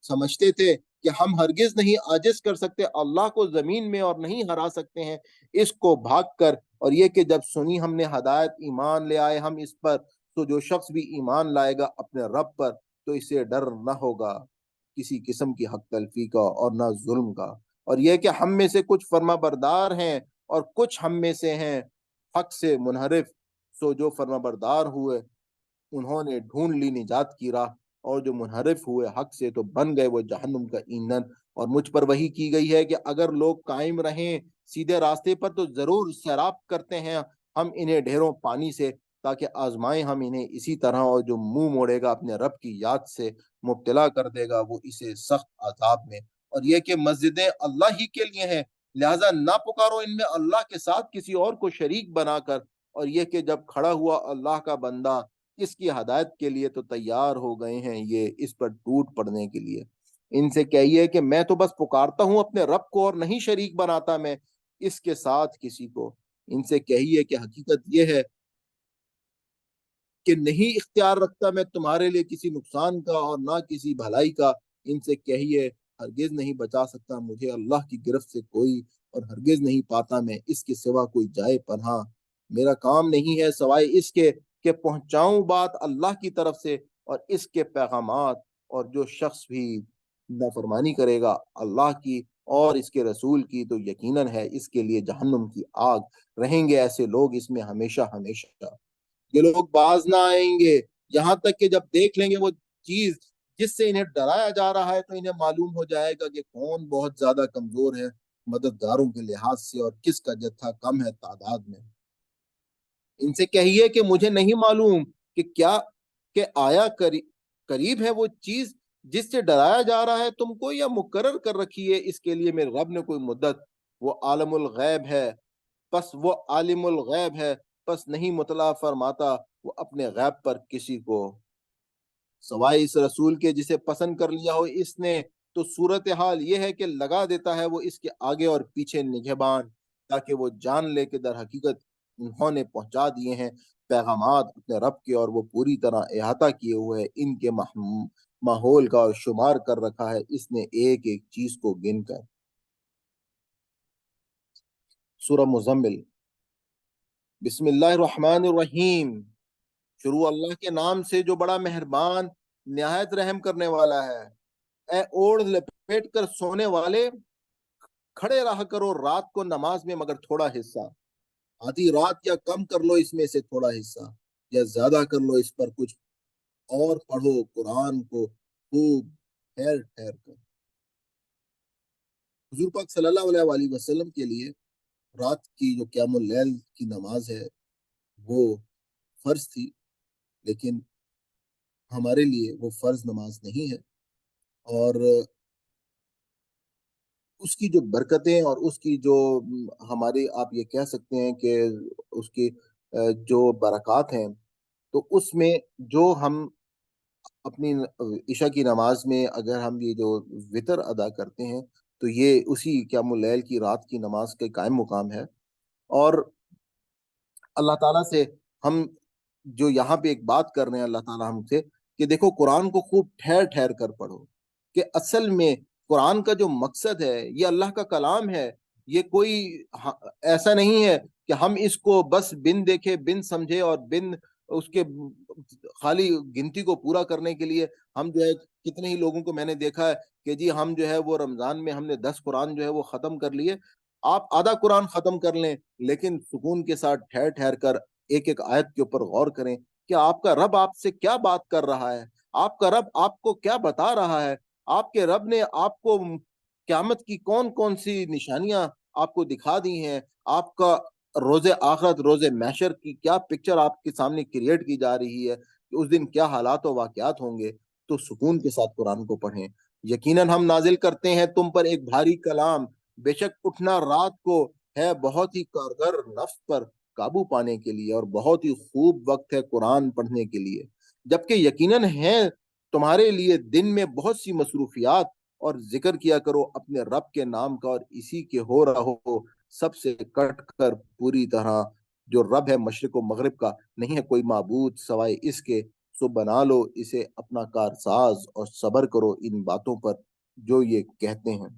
سمجھتے تھے کہ ہم ہرگز نہیں عاجز کر سکتے اللہ کو زمین میں، اور نہیں ہرا سکتے ہیں اس کو بھاگ کر. اور یہ کہ جب سنی ہم نے ہدایت ایمان لے آئے ہم اس پر. تو جو شخص بھی ایمان لائے گا اپنے رب پر تو اسے ڈر نہ ہوگا کسی قسم کی حق تلفی کا اور نہ ظلم کا. اور یہ کہ ہم میں سے کچھ فرما بردار ہیں اور کچھ ہم میں سے ہیں حق سے منحرف. سو جو فرما بردار ہوئے انہوں نے ڈھونڈ لی نجات کی راہ، اور جو منحرف ہوئے حق سے تو بن گئے وہ جہنم کا ایندھن. اور مجھ پر وحی کی گئی ہے کہ اگر لوگ قائم رہیں سیدھے راستے پر تو ضرور سیراب کرتے ہیں ہم انہیں ڈھیروں پانی سے تاکہ آزمائیں ہم انہیں اسی طرح. اور جو منہ موڑے گا اپنے رب کی یاد سے مبتلا کر دے گا وہ اسے سخت عذاب میں. اور یہ کہ مسجدیں اللہ ہی کے لیے ہیں لہذا نہ پکارو ان میں اللہ کے ساتھ کسی اور کو شریک بنا کر. اور یہ کہ جب کھڑا ہوا اللہ کا بندہ اس کی ہدایت کے لیے تو تیار ہو گئے ہیں یہ اس پر ٹوٹ پڑنے کے لیے. ان سے کہیے کہ میں تو بس پکارتا ہوں اپنے رب کو اور نہیں شریک بناتا میں اس کے ساتھ کسی کو۔ ان سے کہیے کہ حقیقت یہ ہے کہ نہیں اختیار رکھتا میں تمہارے لیے کسی نقصان کا اور نہ کسی بھلائی کا۔ ان سے کہیے ہرگز نہیں بچا سکتا مجھے اللہ کی گرفت سے کوئی، اور ہرگز نہیں پاتا میں اس کے سوا کوئی جائے پناہ۔ میرا کام نہیں ہے سوائے اس کے کہ پہنچاؤں بات اللہ کی طرف سے اور اس کے پیغامات، اور جو شخص بھی نافرمانی کرے گا اللہ کی اور اس کے رسول کی تو یقیناً ہے اس کے لیے جہنم کی آگ، رہیں گے ایسے لوگ اس میں ہمیشہ ہمیشہ۔ یہ لوگ باز نہ آئیں گے یہاں تک کہ جب دیکھ لیں گے وہ چیز جس سے انہیں ڈرایا جا رہا ہے، تو انہیں معلوم ہو جائے گا کہ کون بہت زیادہ کمزور ہے مددگاروں کے لحاظ سے، اور کس کا جتھا کم ہے تعداد میں۔ ان سے کہیے کہ مجھے نہیں معلوم کہ کیا کہ آیا قریب ہے وہ چیز جس سے ڈرایا جا رہا ہے تم کو، یا مقرر کر رکھی ہے اس کے لیے میرے رب نے کوئی مدت۔ وہ عالم الغیب ہے، پس وہ عالم الغیب ہے، پس نہیں مطلع فرماتا وہ اپنے غیب پر کسی کو سوائے اس رسول کے جسے پسند کر لیا ہو اس نے۔ تو صورتحال یہ ہے کہ لگا دیتا ہے وہ اس کے آگے اور پیچھے نگہبان، تاکہ وہ جان لے کہ در حقیقت انہوں نے پہنچا دیے ہیں پیغامات اپنے رب کے، اور وہ پوری طرح احاطہ کیے ہوئے ان کے ماحول کا، اور شمار کر رکھا ہے اس نے ایک ایک چیز کو گن کر۔ سورہ مزمل۔ بسم اللہ الرحمن الرحیم۔ شروع اللہ کے نام سے جو بڑا مہربان نہایت رحم کرنے والا ہے۔ اے اوڑھ لپیٹ کر سونے والے، کھڑے رہا کرو رات کو نماز میں مگر تھوڑا حصہ، آدھی رات یا کم کر لو اس میں سے تھوڑا حصہ، یا زیادہ کر لو اس پر کچھ، اور پڑھو قرآن کو خوب ٹھہر ٹھہر کر۔ حضور پاک صلی اللہ علیہ وآلہ وسلم کے لیے رات کی جو قیام اللیل کی نماز ہے وہ فرض تھی، لیکن ہمارے لیے وہ فرض نماز نہیں ہے، اور اس کی جو برکتیں اور اس کی جو ہماری آپ یہ کہہ سکتے ہیں کہ اس کی جو برکات ہیں، تو اس میں جو ہم اپنی عشاء کی نماز میں اگر ہم یہ جو وطر ادا کرتے ہیں تو یہ اسی قیام اللیل کی رات کی نماز کے قائم مقام ہے۔ اور اللہ تعالیٰ سے ہم جو یہاں پہ ایک بات کر رہے ہیں اللہ تعالیٰ ہم سے کہ دیکھو قرآن کو خوب ٹھہر ٹھہر کر پڑھو، کہ اصل میں قرآن کا جو مقصد ہے یہ اللہ کا کلام ہے، یہ کوئی ایسا نہیں ہے کہ ہم اس کو بس بن دیکھے بن سمجھے اور بن اس کے خالی گنتی کو پورا کرنے کے لیے ہم جو ہے، کتنے ہی لوگوں کو میں نے دیکھا ہے کہ جی ہم جو ہے وہ رمضان میں ہم نے 10 قرآن جو ہے وہ ختم کر لیے۔ آپ آدھا قرآن ختم کر لیں لیکن سکون کے ساتھ ٹھہر ٹھہر کر ایک ایک آیت کے اوپر غور کریں کہ آپ کا رب آپ سے کیا بات کر رہا ہے، آپ کا رب آپ کو کیا بتا رہا ہے، آپ کے رب نے آپ کو قیامت کی کون کون سی نشانیاں آپ کو دکھا دی ہیں، آپ کا روز آخرت روز محشر کی کیا پکچر آپ کے سامنے کریٹ کی جا رہی ہے کہ اس دن کیا حالات و واقعات ہوں گے۔ تو سکون کے ساتھ قرآن کو پڑھیں۔ یقیناً ہم نازل کرتے ہیں تم پر ایک بھاری کلام، بے شک اٹھنا رات کو ہے بہت ہی کارگر نفس پر قابو پانے کے لیے، اور بہت ہی خوب وقت ہے قرآن پڑھنے کے لیے، جبکہ یقیناً ہے تمہارے لیے دن میں بہت سی مصروفیات، اور ذکر کیا کرو اپنے رب کے نام کا اور اسی کے ہو رہو سب سے کٹ کر پوری طرح۔ جو رب ہے مشرق و مغرب کا، نہیں ہے کوئی معبود سوائے اس کے، سو بنا لو اسے اپنا کارساز اور صبر کرو ان باتوں پر جو یہ کہتے ہیں،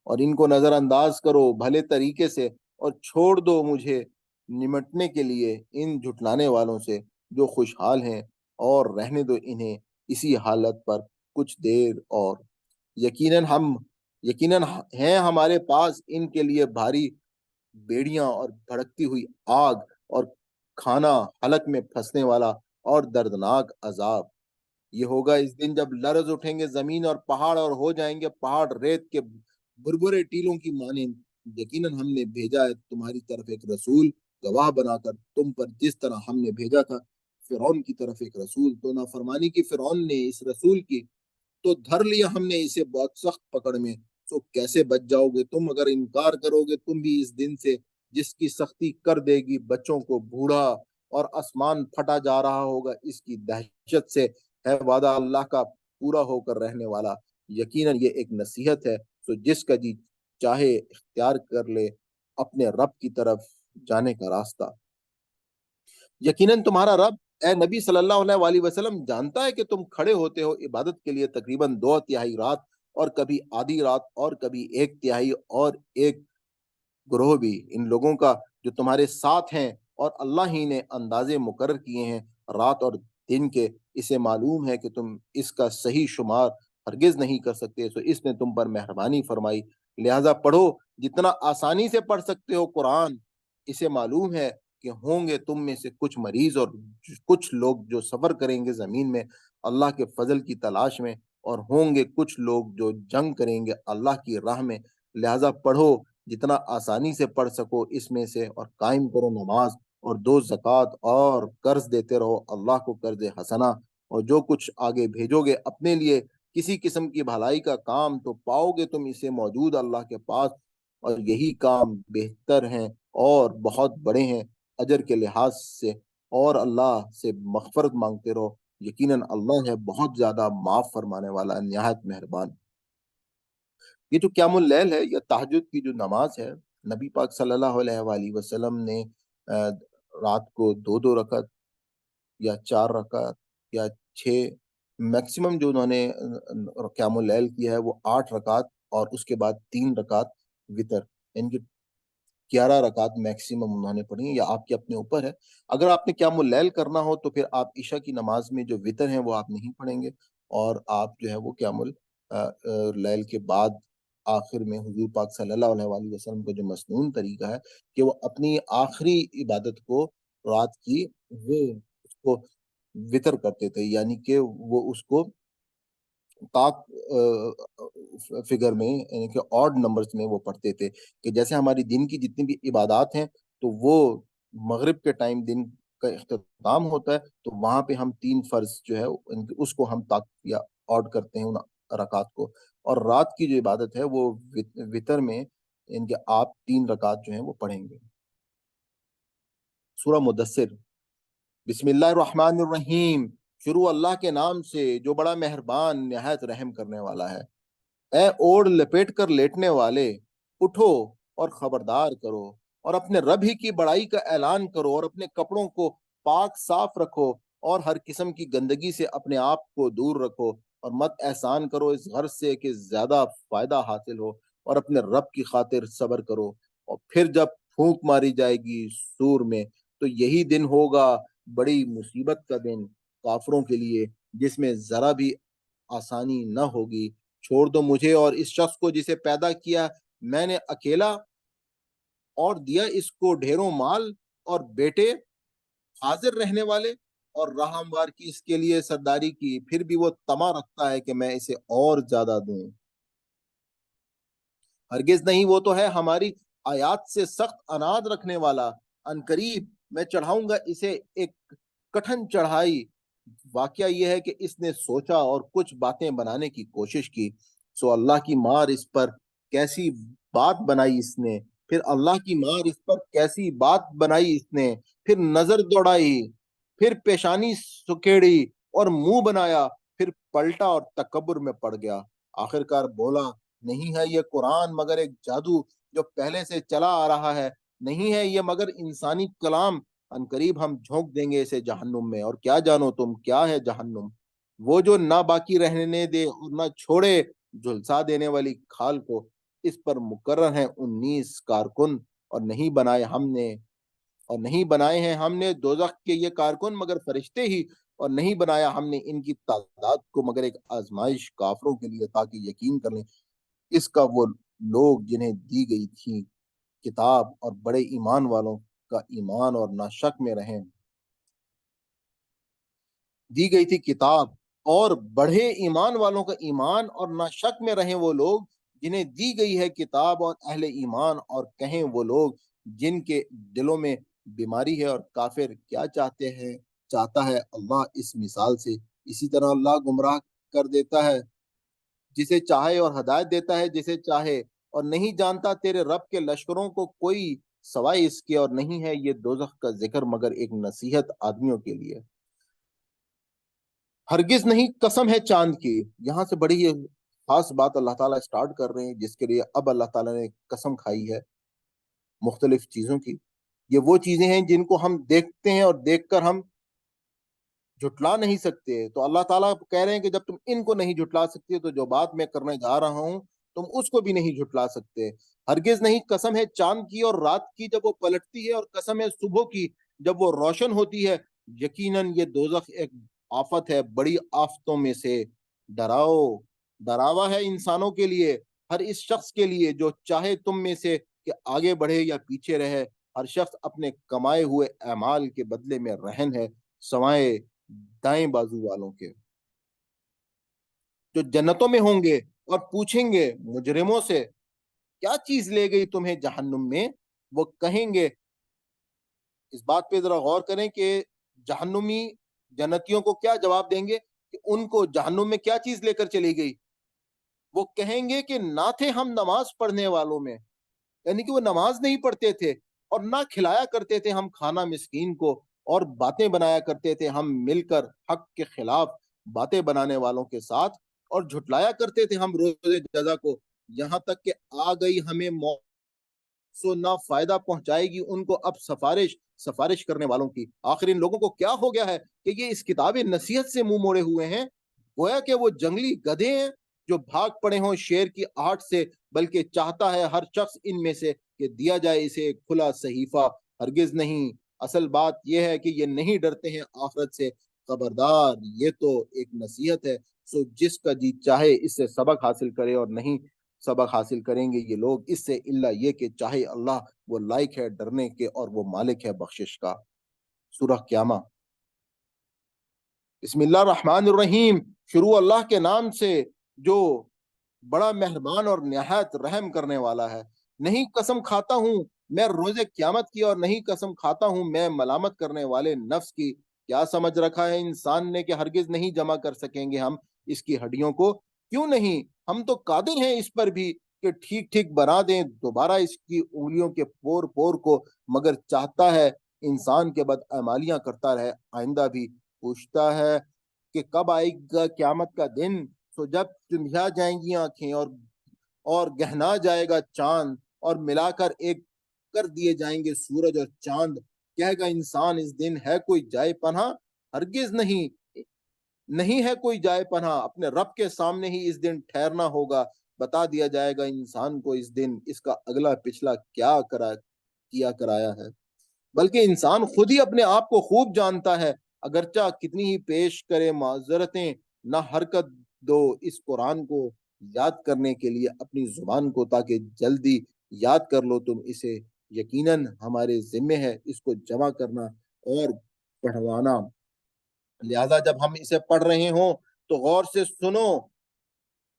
اور ان کو نظر انداز کرو بھلے طریقے سے، اور چھوڑ دو مجھے نمٹنے کے لیے ان جھٹلانے والوں سے جو خوشحال ہیں، اور رہنے دو انہیں اسی حالت پر کچھ دیر اور۔ یقیناً ہیں ہمارے پاس ان کے لیے بھاری بیڑیاں اور بھڑکتی ہوئی آگ، اور کھانا حلق میں پھنسنے والا اور دردناک عذاب۔ یہ ہوگا اس دن جب لرز اٹھیں گے زمین اور پہاڑ، اور ہو جائیں گے پہاڑ ریت کے بربرے ٹیلوں کی مانند۔ یقیناً ہم نے بھیجا ہے تمہاری طرف ایک رسول گواہ بنا کر تم پر، جس طرح ہم نے بھیجا تھا فرعون کی طرف ایک رسول، تو نافرمانی کی فرعون نے اس رسول کی، تو دھر لیا ہم نے اسے بہت سخت پکڑ میں۔ تو کیسے بچ جاؤ گے تم اگر انکار کرو گے تم بھی اس دن سے جس کی سختی کر دے گی بچوں کو بوڑھا، اور آسمان پھٹا جا رہا ہوگا اس کی دہشت سے۔ ہے وعدہ اللہ کا پورا ہو کر رہنے والا، یقیناً یہ ایک نصیحت ہے، تو جس کا جی چاہے اختیار کر لے اپنے رب کی طرف جانے کا راستہ۔ یقیناً تمہارا رب اے نبی صلی اللہ علیہ وآلہ وسلم جانتا ہے کہ تم کھڑے ہوتے ہو عبادت کے لیے تقریباً 2 تہائی رات، اور کبھی آدھی رات، اور کبھی 1 تہائی، اور ایک گروہ بھی ان لوگوں کا جو تمہارے ساتھ ہیں، اور اللہ ہی نے اندازے مقرر کیے ہیں رات اور دن کے۔ اسے معلوم ہے کہ تم اس کا صحیح شمار ہرگز نہیں کر سکتے، تو اس نے تم پر مہربانی فرمائی، لہذا پڑھو جتنا آسانی سے پڑھ سکتے ہو قرآن۔ اسے معلوم ہے کہ ہوں گے تم میں سے کچھ مریض اور کچھ لوگ جو سفر کریں گے زمین میں اللہ کے فضل کی تلاش میں، اور ہوں گے کچھ لوگ جو جنگ کریں گے اللہ کی راہ میں، لہذا پڑھو جتنا آسانی سے پڑھ سکو اس میں سے، اور قائم کرو نماز، اور دو زکوٰۃ، اور قرض دیتے رہو اللہ کو قرض حسنہ، اور جو کچھ آگے بھیجو گے اپنے لیے کسی قسم کی بھلائی کا کام تو پاؤ گے تم اسے موجود اللہ کے پاس، اور یہی کام بہتر ہیں اور بہت بڑے ہیں اجر کے لحاظ سے، اور اللہ سے مغفرت مانگتے رہو، یقیناً اللہ ہے بہت زیادہ معاف فرمانے والا، نہایت مہربان۔ یہ جو قیام اللیل ہے یا تہجد کی جو نماز ہے، نبی پاک صلی اللہ علیہ وآلہ وسلم نے رات کو 2 2 رکعت یا 4 رکعت یا 6، میکسیمم جو انہوں نے قیام اللیل کیا ہے وہ 8 رکعت، اور اس کے بعد 3 رکعت وطر، ان کی 11 رکعت میکسیمم انہوں نے پڑھی ہیں، یا آپ کے اپنے اوپر ہے۔ اگر آپ نے قیام اللیل کرنا ہو تو پھر آپ عشاء کی نماز میں جو وطر ہیں وہ آپ نہیں پڑھیں گے، اور آپ جو ہے وہ قیام اللیل کے بعد آخر میں حضور پاک صلی اللہ علیہ وآلہ وسلم کا جو مسنون طریقہ ہے کہ وہ اپنی آخری عبادت کو رات کی وہ اس کو وطر کرتے تھے، یعنی کہ وہ اس کو طاق فگر میں، یعنی کہ آڈ نمبرز میں وہ پڑھتے تھے، کہ جیسے ہماری دن کی جتنی بھی عبادات ہیں تو وہ مغرب کے ٹائم دن کا اختتام ہوتا ہے، تو وہاں پہ ہم 3 فرض جو ہے اس کو ہم طاق یا آڈ کرتے ہیں ان رکعات کو، اور رات کی جو عبادت ہے وہ وطر میں ان کے آپ 3 رکعت جو ہیں وہ پڑھیں گے۔ سورہ مدثر، بسم اللہ الرحمن الرحیم، شروع اللہ کے نام سے جو بڑا مہربان نہایت رحم کرنے والا ہے۔ اے اوڑھ لپیٹ کر لیٹنے والے، اٹھو اور خبردار کرو، اور اپنے رب ہی کی بڑائی کا اعلان کرو، اور اپنے کپڑوں کو پاک صاف رکھو، اور ہر قسم کی گندگی سے اپنے آپ کو دور رکھو، اور مت احسان کرو اس غرض سے کہ زیادہ فائدہ حاصل ہو، اور اپنے رب کی خاطر صبر کرو۔ اور پھر جب پھونک ماری جائے گی سور میں، تو یہی دن ہوگا بڑی مصیبت کا دن کافروں کے لیے، جس میں ذرا بھی آسانی نہ ہوگی۔ چھوڑ دو مجھے اور اس شخص کو جسے پیدا کیا میں نے اکیلا، اور دیا اس کو ڈھیروں مال اور بیٹے، حاضر رہنے والے اور راہ ہموار کی اس کے لیے سرداری کی، پھر بھی وہ طمع رکھتا ہے کہ میں اسے اور زیادہ دوں۔ ہرگز نہیں، وہ تو ہے ہماری آیات سے سخت اناد رکھنے والا، عنقریب میں چڑھاؤں گا اسے ایک کٹھن چڑھائی۔ واقعہ یہ ہے کہ اس نے سوچا اور کچھ باتیں بنانے کی کوشش کی، سو اللہ کی مار اس پر کیسی بات بنائی اس نے، پھر اللہ کی مار اس پر کیسی بات بنائی اس نے، پھر نظر دوڑائی، پھر پیشانی سکیڑی اور منہ بنایا، پھر پلٹا اور تکبر میں پڑ گیا، آخرکار بولا نہیں ہے یہ قرآن مگر ایک جادو جو پہلے سے چلا آ رہا ہے، نہیں ہے یہ مگر انسانی کلام، عنقریب ہم جھونک دیں گے اسے جہنم میں، اور کیا جانو تم کیا ہے جہنم، وہ جو نہ باقی رہنے دے اور نہ چھوڑے جھلسا دینے والی کھال کو، اس پر مقرر ہیں 19 کارکن، اور نہیں بنائے ہیں ہم نے دوزخ کے یہ کارکن مگر فرشتے ہی، اور نہیں بنایا ہم نے ان کی تعداد کو مگر ایک آزمائش کافروں کے لیے، تاکہ یقین کر لیں اس کا وہ لوگ جنہیں دی گئی تھی کتاب، اور بڑے ایمان والوں کا ایمان اور نہ شک میں رہیں، دی گئی تھی کتاب اور بڑھے ایمان والوں کا ایمان اور نہ شک میں رہیں وہ لوگ جنہیں دی گئی ہے کتاب، اور اہل ایمان، اور کہیں وہ لوگ جن کے دلوں میں بیماری ہے، اور کافر کیا چاہتا ہے اللہ اس مثال سے، اسی طرح اللہ گمراہ کر دیتا ہے جسے چاہے اور ہدایت دیتا ہے جسے چاہے، اور نہیں جانتا تیرے رب کے لشکروں کو کوئی سوائے اس کے، اور نہیں ہے یہ دوزخ کا ذکر مگر ایک نصیحت آدمیوں کے لیے۔ ہرگز نہیں، قسم ہے چاند کی، یہاں سے بڑی خاص بات اللہ تعالیٰ اسٹارٹ کر رہے ہیں جس کے لیے اب اللہ تعالیٰ نے قسم کھائی ہے مختلف چیزوں کی. یہ وہ چیزیں ہیں جن کو ہم دیکھتے ہیں اور دیکھ کر ہم جھٹلا نہیں سکتے. تو اللہ تعالیٰ کہہ رہے ہیں کہ جب تم ان کو نہیں جھٹلا سکتے تو جو بات میں کرنے جا رہا ہوں تم اس کو بھی نہیں جھٹلا سکتے. ہرگز نہیں. قسم ہے چاند کی اور رات کی جب وہ پلٹتی ہے، اور قسم ہے صبح کی جب وہ روشن ہوتی ہے. یقیناً یہ دوزخ ایک آفت ہے بڑی آفتوں میں سے. ڈراؤ، ڈراوا ہے انسانوں کے لیے، ہر اس شخص کے لیے جو چاہے تم میں سے کہ آگے بڑھے یا پیچھے رہے. ہر شخص اپنے کمائے ہوئے اعمال کے بدلے میں رہن ہے، سوائے دائیں بازو والوں کے جو جنتوں میں ہوں گے اور پوچھیں گے مجرموں سے کیا چیز لے گئی تمہیں جہنم میں. وہ کہیں گے، اس بات پہ ذرا غور کریں کہ جہنمی جنتیوں کو کیا جواب دیں گے کہ ان کو جہنم میں کیا چیز لے کر چلی گئی. وہ کہیں گے کہ نہ تھے ہم نماز پڑھنے والوں میں، یعنی کہ وہ نماز نہیں پڑھتے تھے، اور نہ کھلایا کرتے تھے ہم کھانا مسکین کو، اور باتیں بنایا کرتے تھے ہم مل کر حق کے خلاف باتیں بنانے والوں کے ساتھ، اور جھٹلایا کرتے تھے ہم روز جزا کو. یہاں تک کہ آ گئی ہمیں موت سو نہ فائدہ پہنچائے گی ان کو اب سفارش کرنے والوں کی. آخر ان لوگوں کو کیا ہو گیا ہے کہ یہ اس کتاب نصیحت سے منہ موڑے ہوئے ہیں؟ گویا کہ وہ جنگلی گدھے ہیں جو بھاگ پڑے ہوں شیر کی آہٹ سے، بلکہ چاہتا ہے ہر شخص ان میں سے کہ دیا جائے اسے کھلا صحیفہ. ہرگز نہیں. اصل بات یہ ہے کہ یہ نہیں ڈرتے ہیں آخرت سے. خبردار، یہ تو ایک نصیحت ہے، سو جس کا جی چاہے اس سے سبق حاصل کرے، اور نہیں سبق حاصل کریں گے یہ لوگ اس سے الا یہ کہ چاہے اللہ، وہ لائق ہے ڈرنے کے اور وہ مالک ہے بخشش کا. سورہ قیامہ. بسم اللہ الرحمن الرحیم. شروع اللہ کے نام سے جو بڑا مہربان اور نہایت رحم کرنے والا ہے. نہیں قسم کھاتا ہوں میں روز قیامت کی، اور نہیں قسم کھاتا ہوں میں ملامت کرنے والے نفس کی. کیا سمجھ رکھا ہے انسان نے کہ ہرگز نہیں جمع کر سکیں گے ہم اس کی ہڈیوں کو؟ کیوں نہیں، ہم تو قادر ہیں اس پر بھی کہ ٹھیک ٹھیک بنا دیں دوبارہ اس کی انگلیوں کے پور پور کو. مگر چاہتا ہے انسان کے بد اعمالیاں کرتا رہے. آئندہ بھی پوچھتا ہے کہ کب آئے گا قیامت کا دن. تو جب چندھیا جائیں گی آنکھیں اور گہنا جائے گا چاند، اور ملا کر ایک کر دیے جائیں گے سورج اور چاند. کہے گا انسان اس دن ہے کوئی جائے پناہ؟ ہرگز نہیں، نہیں ہے کوئی جائے پناہ. اپنے رب کے سامنے ہی اس دن ٹھہرنا ہوگا. بتا دیا جائے گا انسان کو اس دن اس کا اگلا پچھلا کیا کیا کرایا ہے. بلکہ انسان خود ہی اپنے آپ کو خوب جانتا ہے. اگرچہ کتنی ہی پیش کرے معذرتیں، نہ حرکت دو اس قرآن کو یاد کرنے کے لیے اپنی زبان کو، تاکہ جلدی یاد کر لو تم اسے. یقیناً ہمارے ذمہ ہے اس کو جمع کرنا اور پڑھوانا. لہذا جب ہم اسے پڑھ رہے ہوں تو غور سے سنو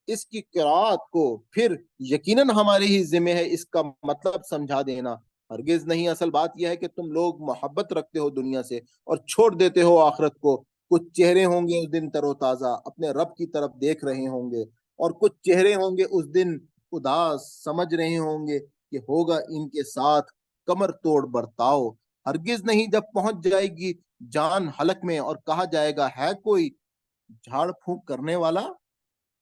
اس کی قرآت کو، پھر یقیناً ہمارے ہی ذمہ ہے اس کا مطلب سمجھا دینا. ہرگز نہیں. اصل بات یہ ہے کہ تم لوگ محبت رکھتے ہو دنیا سے اور چھوڑ دیتے ہو آخرت کو. کچھ چہرے ہوں گے اس دن تر و تازہ اپنے رب کی طرف دیکھ رہے ہوں گے، اور کچھ چہرے ہوں گے اس دن اداس سمجھ رہے ہوں گے کہ ہوگا ان کے ساتھ کمر توڑ برتاؤ. ہرگز نہیں. جب پہنچ جائے گی جان حلق میں اور کہا جائے گا ہے کوئی جھاڑ پھونک کرنے والا،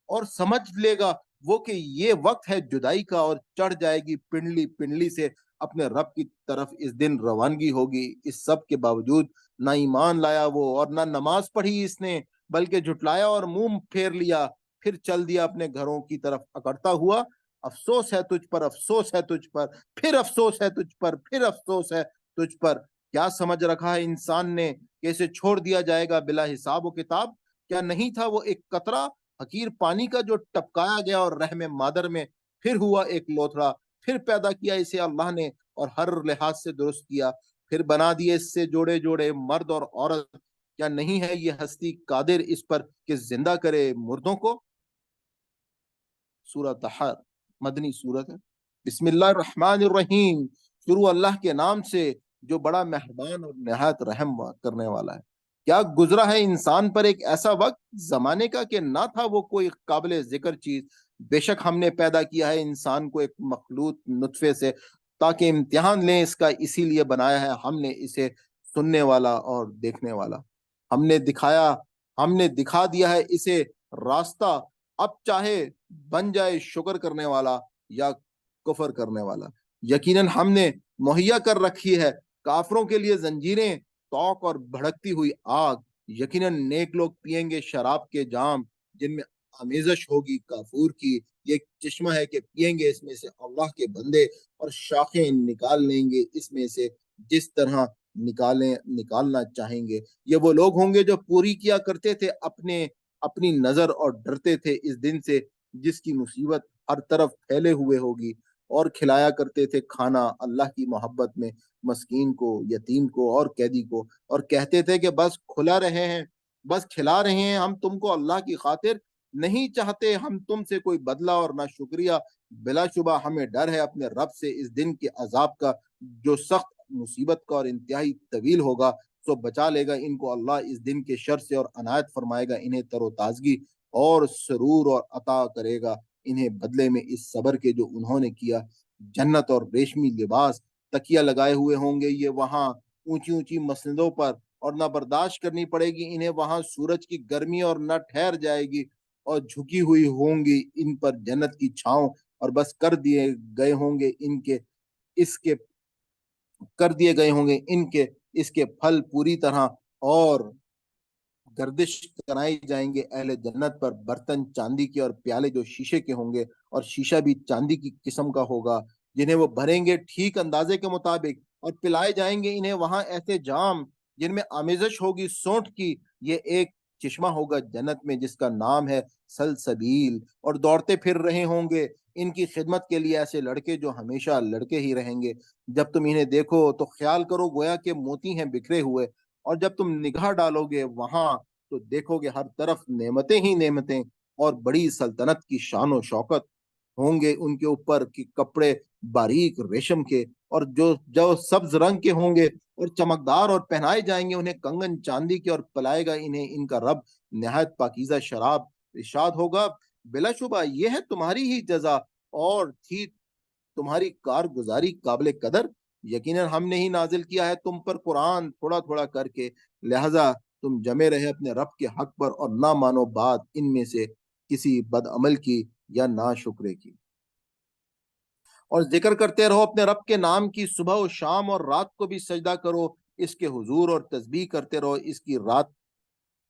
اور سمجھ لے گا وہ کہ یہ وقت ہے جدائی کا، اور چڑھ جائے گی پنڈلی پنڈلی سے اپنے رب کی طرف. اس دن روانگی ہوگی. اس سب کے باوجود نہ ایمان لایا وہ، اور نہ نماز پڑھی اس نے، بلکہ جھٹلایا اور منہ پھیر لیا، پھر چل دیا اپنے گھروں کی طرف اکڑتا ہوا. افسوس ہے تجھ پر، افسوس ہے تجھ پر، پھر افسوس ہے تجھ پر، پھر افسوس ہے تجھ پر. کیا سمجھ رکھا ہے انسان نے کہ اسے چھوڑ دیا جائے گا بلا حساب و کتاب؟ کیا نہیں تھا وہ ایک قطرہ حقیر پانی کا جو ٹپکایا گیا اور رحم مادر میں، پھر ہوا ایک لوتھڑا، پھر پیدا کیا اسے اللہ نے اور ہر لحاظ سے درست کیا، پھر بنا دیے اس سے جوڑے جوڑے مرد اور عورت. کیا نہیں ہے یہ ہستی قادر اس پر کہ زندہ کرے مردوں کو؟ سورہ طحر مدنی سورت ہے. بسم اللہ الرحمن الرحیم. شروع اللہ کے نام سے جو بڑا مہربان اور نہایت رحم کرنے والا ہے. کیا گزرا ہے انسان پر ایک ایسا وقت زمانے کا کہ نہ تھا وہ کوئی قابل ذکر چیز. بے شک ہم نے پیدا کیا ہے انسان کو ایک مخلوط نطفے سے تاکہ امتحان لیں اس کا. اسی لیے بنایا ہے ہم نے اسے سننے والا اور دیکھنے والا. ہم نے دکھا دیا ہے اسے راستہ. اب چاہے بن جائے شکر کرنے والا یا کفر کرنے والا۔ یقیناً ہم نے مہیا کر رکھی ہے کافروں کے لیے زنجیریں، توق اور بھڑکتی ہوئی آگ۔ یقیناً نیک لوگ پیئیں گے شراب کے جام جن میں آمیزش ہوگی کافور کی۔ یہ ایک چشمہ ہے کہ پیئیں گے اس میں سے اللہ کے بندے، اور شاخیں نکال لیں گے اس میں سے جس طرح نکالنا چاہیں گے۔ یہ وہ لوگ ہوں گے جو پوری کیا کرتے تھے اپنی نظر، اور ڈرتے تھے اس دن سے جس کی مصیبت ہر طرف پھیلے ہوئے ہوگی، اور کھلایا کرتے تھے کھانا اللہ کی محبت میں مسکین کو، یتیم کو اور قیدی کو، اور کہتے تھے کہ بس کھلا رہے ہیں ہم تم کو اللہ کی خاطر، نہیں چاہتے ہم تم سے کوئی بدلہ اور نہ شکریہ۔ بلا شبہ ہمیں ڈر ہے اپنے رب سے اس دن کے عذاب کا جو سخت مصیبت کا اور انتہائی طویل ہوگا۔ سو بچا لے گا ان کو اللہ اس دن کے شر سے، اور عنایت فرمائے گا انہیں تر و تازگی اور سرور، اور عطا کرے گا انہیں بدلے میں اس صبر کے جو انہوں نے کیا۔ جنت اور ریشمی لباس، تکیہ لگائے ہوئے ہوں گے یہ وہاں اونچی اونچی مسندوں پر، اور نہ برداشت کرنی پڑے گی انہیں وہاں سورج کی گرمی، اور نہ ٹھہر جائے گی، اور جھکی ہوئی ہوں گی ان پر جنت کی چھاؤں، اور بس کر دیے گئے ہوں گے ان کے اس کے پھل پوری طرح، اور گردش کرائی جائیں گے اہل جنت پر۔ برتن چاندی کے اور پیالے جو شیشے کے ہوں گے، اور شیشہ بھی چاندی کی قسم کا ہوگا جنہیں وہ بھریں گے ٹھیک اندازے کے مطابق، اور پلائے جائیں گے انہیں وہاں ایسے جام جن میں آمیزش ہوگی سونٹ کی۔ یہ ایک چشمہ ہوگا جنت میں جس کا نام ہے سلسبیل، اور دوڑتے پھر رہے ہوں گے ان کی خدمت کے لیے ایسے لڑکے جو ہمیشہ لڑکے ہی رہیں گے۔ جب تم انہیں دیکھو تو خیال کرو گویا کہ موتی ہیں بکھرے ہوئے، اور جب تم نگاہ ڈالو گے وہاں تو دیکھو گے ہر طرف نعمتیں ہی نعمتیں، اور بڑی سلطنت کی شان و شوکت ہوں گے ان کے اوپر کہ کپڑے باریک ریشم کے، اور جو سبز رنگ کے ہوں گے اور چمکدار، اور پہنائے جائیں گے انہیں کنگن چاندی کے، اور پلائے گا انہیں ان کا رب نہایت پاکیزہ شراب۔ ارشاد ہوگا بلا شبہ یہ ہے تمہاری ہی جزا، اور تھی تمہاری کارگزاری قابل قدر۔ یقیناً ہم نے ہی نازل کیا ہے تم پر قرآن تھوڑا تھوڑا کر کے، لہذا تم جمے رہے اپنے رب کے حق پر، اور نہ مانو بات ان میں سے کسی بد عمل کی یا نا شکرے کی۔ اور ذکر کرتے رہو اپنے رب کے نام کی صبح و شام، اور رات کو بھی سجدہ کرو اس کے حضور، اور تسبیح کرتے رہو اس کی رات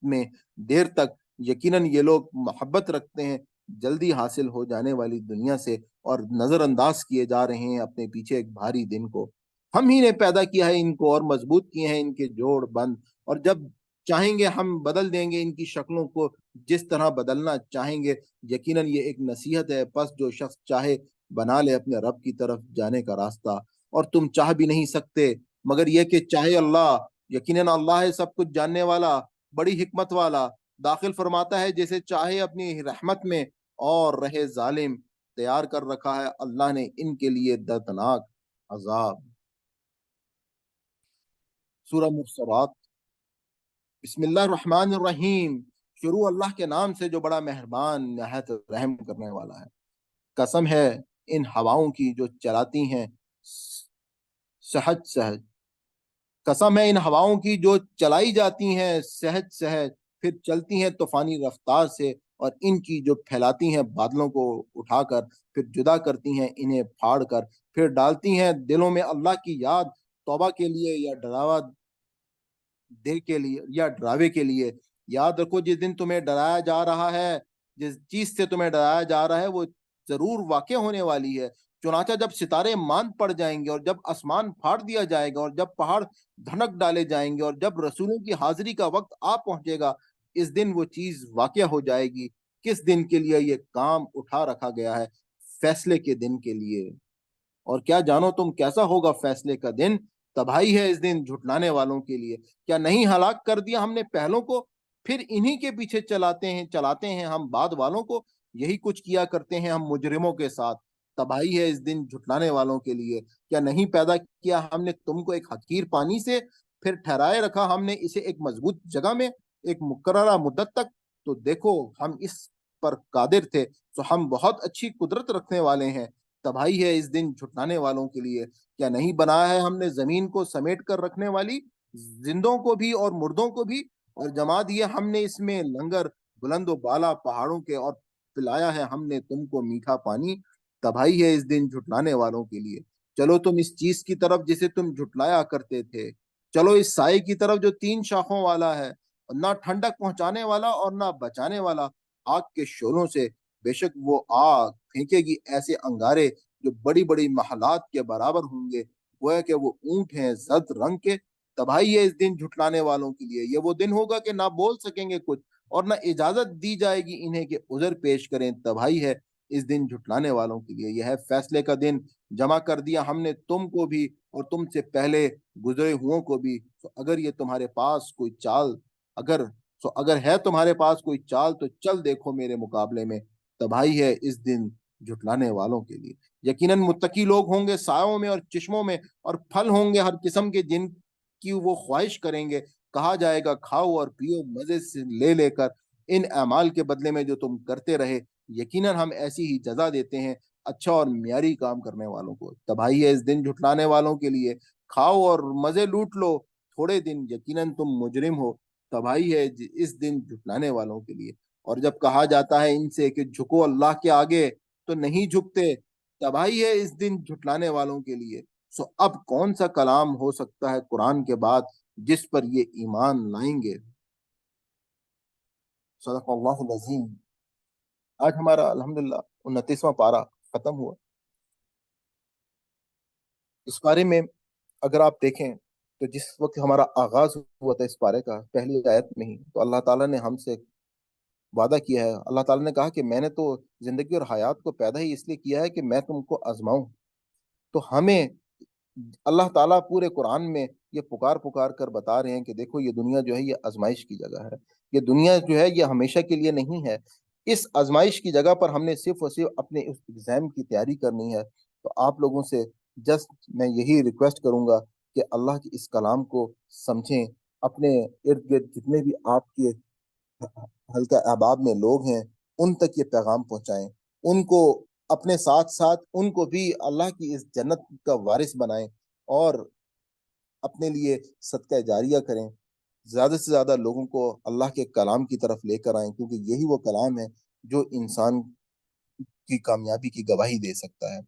میں دیر تک۔ یقیناً یہ لوگ محبت رکھتے ہیں جلدی حاصل ہو جانے والی دنیا سے، اور نظر انداز کیے جا رہے ہیں اپنے پیچھے ایک بھاری دن کو۔ ہم ہی نے پیدا کیا ہے ان کو، اور مضبوط کیے ہیں ان کے جوڑ بند، اور جب چاہیں گے ہم بدل دیں گے ان کی شکلوں کو جس طرح بدلنا چاہیں گے۔ یقیناً یہ ایک نصیحت ہے، پس جو شخص چاہے بنا لے اپنے رب کی طرف جانے کا راستہ، اور تم چاہ بھی نہیں سکتے مگر یہ کہ چاہے اللہ۔ یقیناً اللہ ہے سب کچھ جاننے والا، بڑی حکمت والا، داخل فرماتا ہے جسے چاہے اپنی رحمت میں، اور رہے ظالم تیار کر رکھا ہے اللہ نے ان کے لیے دردناک عذاب۔ سورہ مرسلات۔ بسم اللہ الرحمن الرحیم۔ شروع اللہ کے نام سے جو بڑا مہربان نہایت رحم کرنے والا ہے۔ قسم ہے ان ہواؤں کی جو چلاتی ہیں سہج سہج، قسم ہے ان ہواؤں کی جو چلائی جاتی ہیں سہج سہج، پھر چلتی ہیں طوفانی رفتار سے، اور ان کی جو پھیلاتی ہیں بادلوں کو اٹھا کر، پھر جدا کرتی ہیں انہیں پھاڑ کر، پھر ڈالتی ہیں دلوں میں اللہ کی یاد، توبہ کے لیے یا ڈراوے کے لیے۔ یاد رکھو جس دن تمہیں ڈرایا جا رہا ہے، جس چیز سے تمہیں ڈرایا جا رہا ہے وہ ضرور واقع ہونے والی ہے۔ چنانچہ جب ستارے ماند پڑ جائیں گے، اور جب آسمان پھاڑ دیا جائے گا، اور جب پہاڑ دھنک ڈالے جائیں گے، اور جب رسولوں کی حاضری کا وقت آ پہنچے گا، اس دن وہ چیز واقع ہو جائے گی۔ کس دن کے لیے یہ کام اٹھا رکھا گیا ہے؟ فیصلے کے دن کے لیے۔ اور کیا جانو تم کیسا ہوگا فیصلے کا دن؟ تباہی ہے اس دن جھٹلانے والوں کے لیے۔ کیا نہیں ہلاک کر دیا ہم نے پہلوں کو، پھر انہی کے پیچھے چلاتے ہیں ہم بعد والوں کو۔ یہی کچھ کیا کرتے ہیں ہم مجرموں کے ساتھ۔ تباہی ہے اس دن جھٹلانے والوں کے لیے۔ کیا نہیں پیدا کیا ہم نے تم کو ایک حقیر پانی سے، پھر ٹھہرائے رکھا ہم نے اسے ایک مضبوط جگہ میں ایک مقررہ مدت تک؟ تو دیکھو ہم اس پر قادر تھے، تو ہم بہت اچھی قدرت رکھنے والے ہیں۔ تباہی ہے اس دن جھٹلانے والوں کے لیے۔ کیا نہیں بنایا ہے ہم نے زمین کو سمیٹ کر رکھنے والی، زندوں کو بھی اور مردوں کو بھی، اور جما دیا ہم نے اس میں لنگر بلند و بالا پہاڑوں کے، اور پلایا ہے ہم نے تم کو میٹھا پانی، تباہی ہے اس دن جھٹلانے والوں کے لیے۔ چلو تم اس چیز کی طرف جسے تم جھٹلایا کرتے تھے، چلو اس سائے کی طرف جو 3 شاخوں والا ہے، نہ ٹھنڈک پہنچانے والا اور نہ بچانے والا آگ کے شعلوں سے۔ بے شک وہ آگ پھینکے گی ایسے انگارے جو بڑی بڑی محلات کے برابر ہوں گے، گویا کہ وہ اونٹ ہیں زرد رنگ کے۔ تباہی ہے اس دن جھٹلانے والوں کے لیے۔ یہ وہ دن ہوگا کہ نہ بول سکیں گے کچھ، اور نہ اجازت دی جائے گی انہیں کہ عذر پیش کریں۔ تباہی ہے اس دن جھٹلانے والوں کے لیے۔ یہ ہے فیصلے کا دن، جمع کر دیا ہم نے تم کو بھی اور تم سے پہلے گزرے ہوئوں کو بھی۔ تو اگر یہ تمہارے پاس کوئی چال اگر ہے تمہارے پاس کوئی چال تو چل دیکھو میرے مقابلے میں۔ تباہی ہے اس دن جھٹلانے والوں کے لیے۔ یقیناً متقی لوگ ہوں گے سایوں میں اور چشموں میں، اور پھل ہوں گے ہر قسم کے جن کی وہ خواہش کریں گے۔ کہا جائے گا کھاؤ اور پیو مزے سے لے لے کر ان اعمال کے بدلے میں جو تم کرتے رہے، یقیناً ہم ایسی ہی جزا دیتے ہیں اچھا اور معیاری کام کرنے والوں کو۔ تباہی ہے اس دن جھٹلانے والوں کے لیے۔ کھاؤ اور مزے لوٹ لو تھوڑے دن، یقیناً تم مجرم ہو۔ تباہی ہے اس دن جھٹلانے والوں کے لیے۔ اور جب کہا جاتا ہے ان سے کہ جھکو اللہ کے آگے، تو نہیں جھکتے۔ تباہی ہے اس دن جھٹلانے والوں کے لیے۔ سو اب کون سا کلام ہو سکتا ہے قرآن کے بعد جس پر یہ ایمان لائیں گے؟ صدق اللہ العظیم۔ آج ہمارا الحمدللہ 29واں پارہ ختم ہوا۔ اس پارے میں اگر آپ دیکھیں تو جس وقت ہمارا آغاز ہوا تھا اس پارے کا، پہلی آیت میں ہی تو اللہ تعالیٰ نے ہم سے وعدہ کیا ہے۔ اللہ تعالیٰ نے کہا کہ میں نے تو زندگی اور حیات کو پیدا ہی اس لیے کیا ہے کہ میں تم کو آزماؤں۔ تو ہمیں اللہ تعالیٰ پورے قرآن میں یہ پکار پکار کر بتا رہے ہیں کہ دیکھو یہ دنیا جو ہے یہ آزمائش کی جگہ ہے۔ یہ دنیا جو ہے یہ ہمیشہ کے لیے نہیں ہے۔ اس آزمائش کی جگہ پر ہم نے صرف اور صرف اپنے اس ایگزام کی تیاری کرنی ہے۔ تو آپ لوگوں سے جسٹ میں یہی ریکویسٹ کروں گا کہ اللہ کے اس کلام کو سمجھیں، اپنے ارد گرد جتنے بھی آپ کے حلقہ احباب میں لوگ ہیں ان تک یہ پیغام پہنچائیں، ان کو اپنے ساتھ ساتھ ان کو بھی اللہ کی اس جنت کا وارث بنائیں، اور اپنے لیے صدقہ جاریہ کریں، زیادہ سے زیادہ لوگوں کو اللہ کے کلام کی طرف لے کر آئیں، کیونکہ یہی وہ کلام ہے جو انسان کی کامیابی کی گواہی دے سکتا ہے۔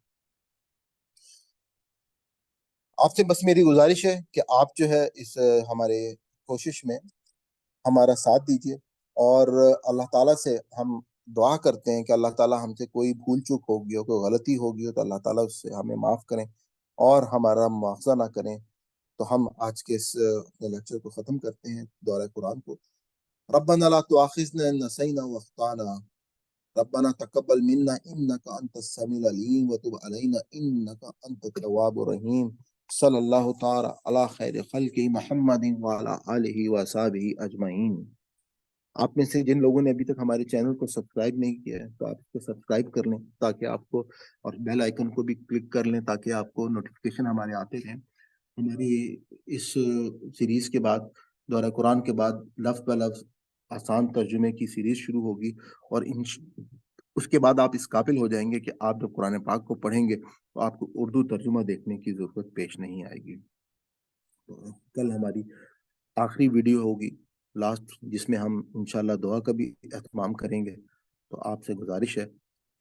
آپ سے بس میری گزارش ہے کہ آپ جو ہے اس ہمارے کوشش میں ہمارا ساتھ دیجیے، اور اللہ تعالیٰ سے ہم دعا کرتے ہیں کہ اللہ تعالیٰ ہم سے کوئی بھول چوک ہوگی ہو، کوئی غلطی ہوگی ہو تو اللہ تعالیٰ اس سے ہمیں معاف کریں اور ہمارا مواخذہ نہ کریں۔ تو ہم آج کے اس لیکچر کو ختم کرتے ہیں دورہ قرآن کو۔ ربنا لا تؤاخذنا ان نسينا واخطانا، ربنا تقبل منا انك انت السميع العليم وتب علينا انك انت التواب الرحيم۔ صلی اللہ تعالی علی خیر خلق محمد وعلی آلہ وصحبہ اجمعین۔ آپ میں سے جن لوگوں نے ابھی تک ہمارے چینل کو سبسکرائب نہیں کیا ہے تو آپ اس کو سبسکرائب کر لیں تاکہ آپ کو، اور بیل آئیکن کو بھی کلک کر لیں تاکہ آپ کو نوٹیفیکیشن ہمارے آتے رہیں۔ ہماری اس سیریز کے بعد، دورہ قرآن کے بعد، لفظ بہ لفظ آسان ترجمے کی سیریز شروع ہوگی، اور اس کے بعد آپ اس قابل ہو جائیں گے کہ آپ جب قرآن پاک کو پڑھیں گے تو آپ کو اردو ترجمہ دیکھنے کی ضرورت پیش نہیں آئے گی۔ تو کل ہماری آخری ویڈیو ہوگی لاسٹ، جس میں ہم انشاءاللہ دعا کا بھی اہتمام کریں گے۔ تو آپ سے گزارش ہے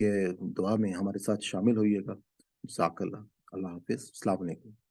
کہ دعا میں ہمارے ساتھ شامل ہوئیے گا۔ جزاک اللہ۔ اللہ حافظ۔ السلام علیکم۔